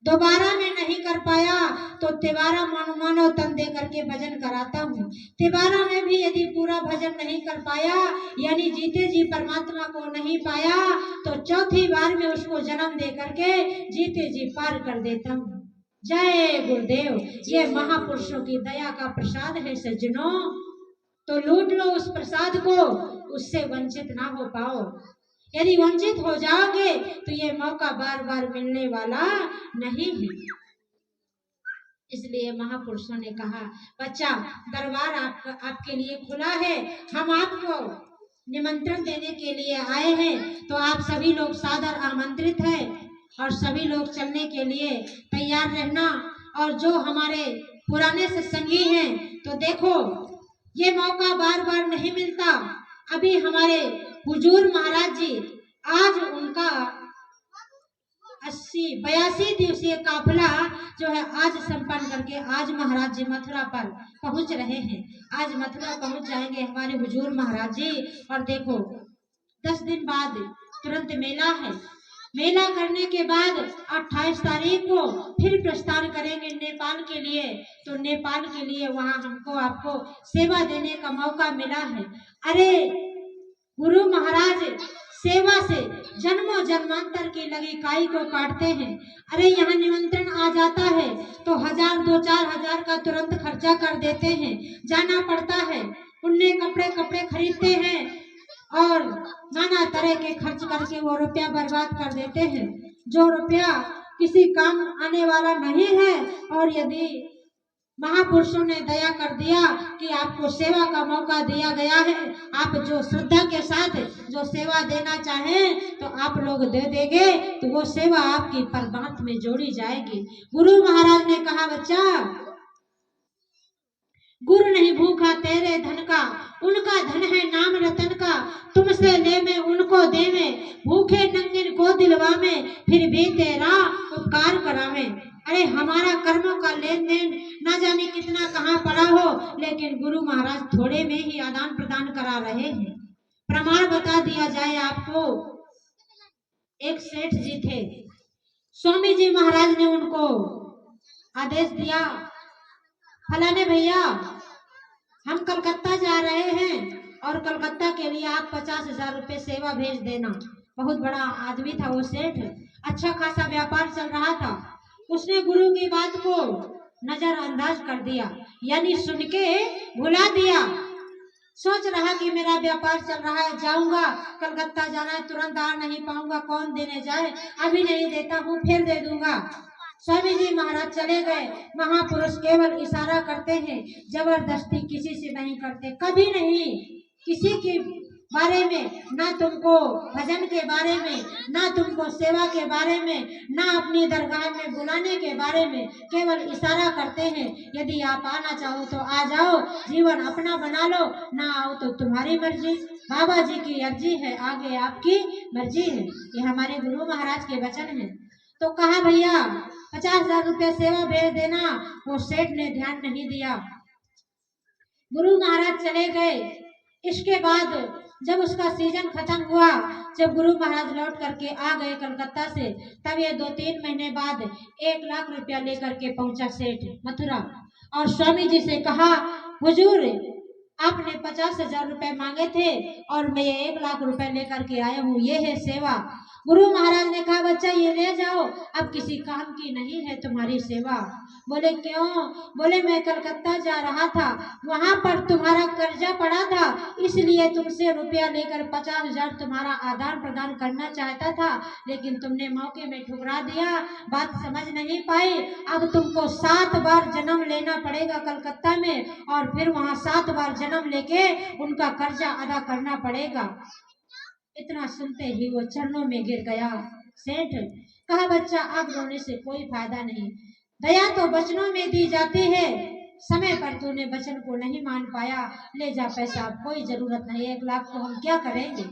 दोबारा में नहीं कर पाया तो तिवारा मानो तन दे करके भजन कराता हूँ। तिवारा में भी यदि पूरा भजन नहीं कर पाया, यानी जीते जी परमात्मा को नहीं पाया, तो चौथी बार में उसको जन्म दे करके जीते जी पार कर देता हूँ। जय गुरुदेव। ये महापुरुषों की दया का प्रसाद है सज्जनों, तो लूट लो उस प्रसाद को, उससे वंचित ना हो पाओ। यदि वंचित हो जाओगे तो ये मौका बार बार मिलने वाला नहीं है। इसलिए महापुरुषों ने कहा बच्चा, दरबार आपके लिए खुला है, हम आपको निमंत्रण देने के लिए आए हैं, तो आप सभी लोग सादर आमंत्रित हैं और सभी लोग चलने के लिए तैयार रहना। और जो हमारे पुराने सत्संगी हैं, तो देखो ये मौका बार बार नहीं मिलता। अभी हमारे हुजूर महाराज जी, आज उनका 82 दिवसीय काफिला जो है आज संपन्न करके आज महाराज जी मथुरा पर पहुंच रहे हैं। आज मथुरा पहुंच जाएंगे हमारे हुजूर महाराज जी। और देखो 10 दिन बाद तुरंत मेला है। मेला करने के बाद 28 तारीख को फिर प्रस्थान करेंगे नेपाल के लिए। तो नेपाल के लिए वहां हमको आपको सेवा देने का मौका मिला है। अरे गुरु महाराज सेवा से जन्मों जन्मांतर की लगी काई को काटते हैं। अरे यहाँ निमंत्रण आ जाता है तो 1000, 2-4 हजार का तुरंत खर्चा कर देते हैं, जाना पड़ता है। उन्हें कपड़े खरीदते हैं और नाना तरह के खर्च करके वो रुपया बर्बाद कर देते हैं, जो रुपया किसी काम आने वाला नहीं है। और यदि महापुरुषों ने दया कर दिया कि आपको सेवा का मौका दिया गया है, आप जो श्रद्धा के साथ जो सेवा देना चाहें तो आप लोग दे देंगे, तो वो सेवा आपकी परमात्मा में जोड़ी जाएगी। गुरु महाराज ने कहा बच्चा, गुरु नहीं भूखा तेरे धन का, उनका धन है नाम रतन का, तुमसे ले में उनको देवे, भूखे नंगिन को दिलवावे, फिर भी तेरा उपकार करावे। अरे हमारा कर्मों का लेन देन ना जाने कितना कहाँ पड़ा हो, लेकिन गुरु महाराज थोड़े में ही आदान प्रदान करा रहे हैं। प्रमाण बता दिया जाए आपको। एक सेठ जी थे, स्वामी जी महाराज ने उनको आदेश दिया, फलाने भैया हम कलकत्ता जा रहे हैं और कलकत्ता के लिए आप 50,000 रुपये सेवा भेज देना। बहुत बड़ा आदमी था वो सेठ, अच्छा खासा व्यापार चल रहा था। उसने गुरु की बात को नजरअंदाज कर दिया, यानी सुन के भुला दिया। सोच रहा कि मेरा व्यापार चल रहा है, जाऊंगा कलकत्ता जाना है, तुरंत आ नहीं पाऊंगा, कौन देने जाए, अभी नहीं देता हूँ फिर दे दूंगा। स्वामी जी महाराज चले गए। महापुरुष केवल इशारा करते हैं, जबरदस्ती किसी से नहीं करते, कभी नहीं किसी के बारे में, ना तुमको भजन के बारे में, ना तुमको सेवा के बारे में, ना अपनी दरगाह में बुलाने के बारे में, केवल इशारा करते हैं। यदि आप आना चाहो तो आ जाओ, जीवन अपना बना लो, ना आओ तो तुम्हारी मर्जी, बाबा जी की अर्जी है, आगे आपकी मर्जी है। ये हमारे गुरु महाराज के वचन हैं। तो कहा भैया 50,000 रुपये सेवा भेज देना। वो सेठ ने ध्यान नहीं दिया, गुरु महाराज चले गए। इसके बाद जब उसका सीजन खत्म हुआ, जब गुरु महाराज लौट करके आ गए कलकत्ता से, तब ये 2-3 महीने बाद 1 लाख रुपया लेकर के पहुंचा सेठ मथुरा, और स्वामी जी से कहा, हुजूर आपने 50,000 रुपये मांगे थे और मैं 1 लाख रुपए लेकर के आया हूँ, ये है सेवा। गुरु महाराज ने कहा, बच्चा ये ले जाओ, अब किसी काम की नहीं है तुम्हारी सेवा। बोले क्यों? बोले मैं कलकत्ता जा रहा था, वहां पर तुम्हारा कर्जा पड़ा था, इसलिए तुमसे रुपया लेकर 50,000 तुम्हारा आदान प्रदान करना चाहता था, लेकिन तुमने मौके में ठुकरा दिया, बात समझ नहीं पाई। अब तुमको 7 बार जन्म लेना पड़ेगा कलकत्ता में, और फिर वहां 7 बार जन्म लेके उनका कर्जा अदा करना पड़ेगा। इतना सुनते ही वो चरणों में गिर गया। सेठ कहा, बच्चा अब रोने से कोई फायदा नहीं, दया तो वचनों में दी जाती है, समय पर तूने वचन को नहीं मान पाया, ले जा पैसा, कोई जरूरत नहीं, 1 लाख को हम क्या करेंगे,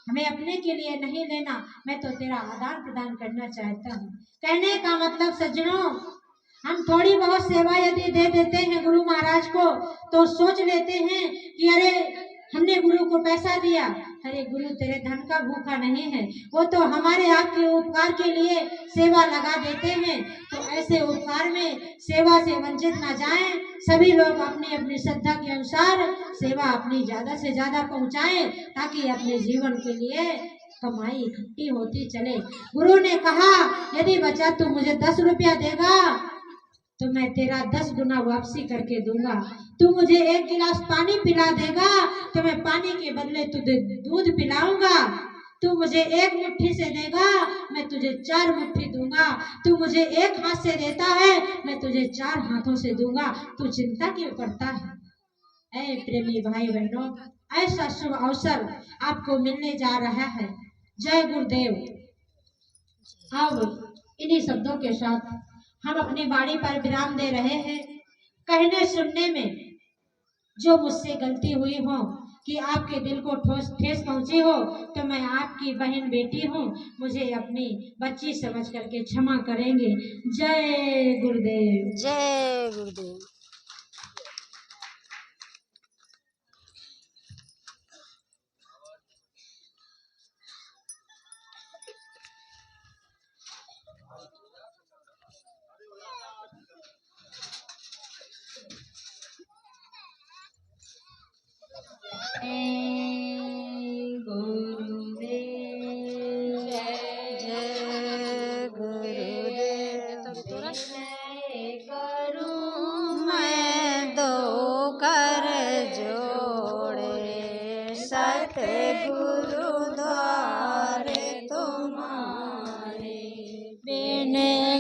हमें अपने के लिए नहीं लेना, मैं तो तेरा आदान प्रदान करना चाहता हूँ। कहने का मतलब सज्जनों, हम थोड़ी बहुत सेवा यदि दे देते हैं गुरु महाराज को, तो सोच लेते हैं कि अरे हमने गुरु को पैसा दिया। अरे गुरु तेरे धन का भूखा नहीं है, वो तो हमारे आपके उपकार के लिए सेवा लगा देते हैं। तो ऐसे उपकार में सेवा से वंचित ना जाएं। सभी लोग अपनी अपनी श्रद्धा के अनुसार सेवा अपनी ज्यादा से ज्यादा पहुंचाएं, ताकि अपने जीवन के लिए कमाई इकट्ठी होती चले। गुरु ने कहा, यदि बच्चा तू मुझे 10 रुपया देगा तो मैं तेरा 10 गुना वापसी करके दूंगा। तू मुझे 1 गिलास पानी पिला देगा तो मैं पानी के बदले तुझे दूध पिलाऊंगा। तू मुझे 1 मुट्ठी से देगा, मैं तुझे 4 मुट्ठी दूंगा। तू मुझे 1 हाथ से देता है, मैं तुझे 4 हाथों से दूंगा। तू चिंता क्यों करता है? ऐ प्रेमी भाई बहनों, ऐसा शुभ अवसर आपको मिलने जा रहा है। जय गुरुदेव। अब इन्हीं शब्दों के साथ हम अपनी वाणी पर विराम दे रहे हैं। कहने सुनने में जो मुझसे गलती हुई हो, कि आपके दिल को ठेस पहुंची हो, तो मैं आपकी बहन बेटी हूँ, मुझे अपनी बच्ची समझ करके क्षमा करेंगे। जय गुरुदेव। जय गुरुदेव।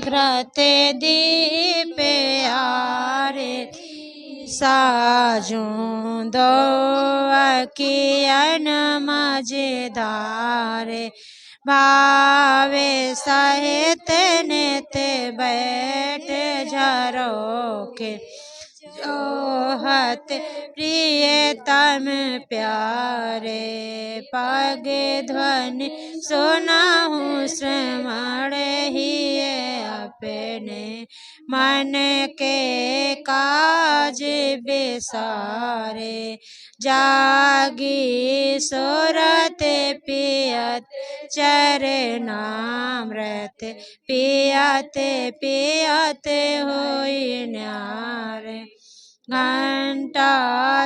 ग्रते दीप आरे साजूं दो अकियन मजेदारे, भावे सहित नित बैठ झरोखे जो बहुत प्रियतम प्यारे, पागे ध्वनि सुनाहु श्रवण ही अपने, मन के काज बिसारे, जागी सुरत पियत चरणामृत, पियत पियत होई न्यारे, घंटा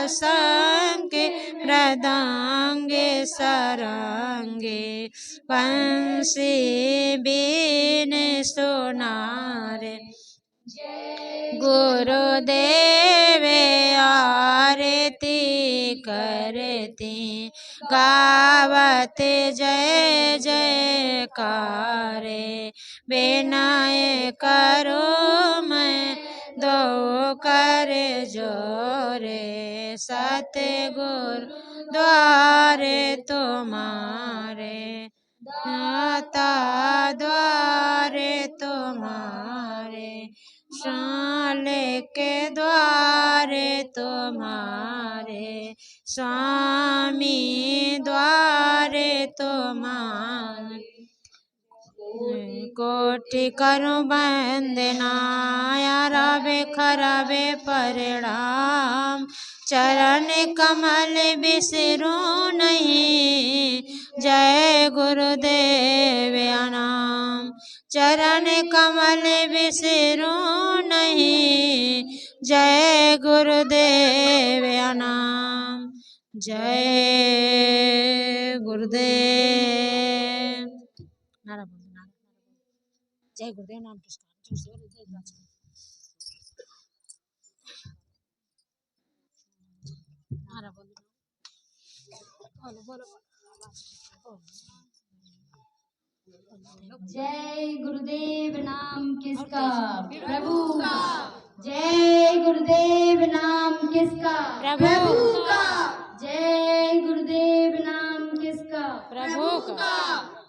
शंख मृदंगे सरंगे, बंसी बीन सुनारे, गुरुदेव आरती करती, गावत जय जयकारे, विनय करो मैं दो कर जोरे, सतगुरु द्वारे तुम्हारे, दाता द्वारे तुम्हारे, शाल के द्वारे तुम्हारे, स्वामी द्वारे तुम्हारे, कोटि करूं वंदना, रवे खरवे परिणाम, चरण कमल बिसरू नहीं, जय गुरुदेव नाम, चरण कमल बिसरू नहीं, जय गुरुदेव नाम, जय गुरुदेव। नारा बोलो, नारा जय गुरुदेव नाम किसका नारा बोलो, बोलो बोलो जय गुरुदेव नाम किसका? प्रभु का। जय गुरुदेव नाम किसका? प्रभु का। जय गुरुदेव नाम किसका? प्रभु का।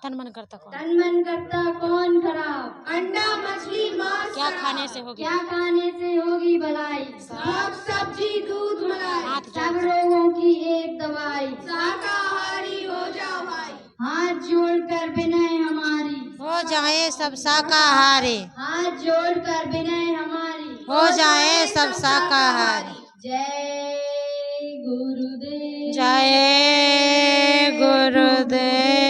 तन मन करता कौन? तन मन करता कौन खराब? अंडा मछली मांस क्या खाने से होगी? क्या खाने से होगी भलाई? साग सब्जी दूध मलाई, हाथ सब रोगों की एक दवाई, शाकाहारी हो जाओ भाई, हाथ जोड़कर विनय हमारी, हो जाए सब शाकाहारी, हाथ जोड़कर विनय हमारी, हो जाए सब शाकाहारी, जय गुरुदेव। जय गुरुदेव।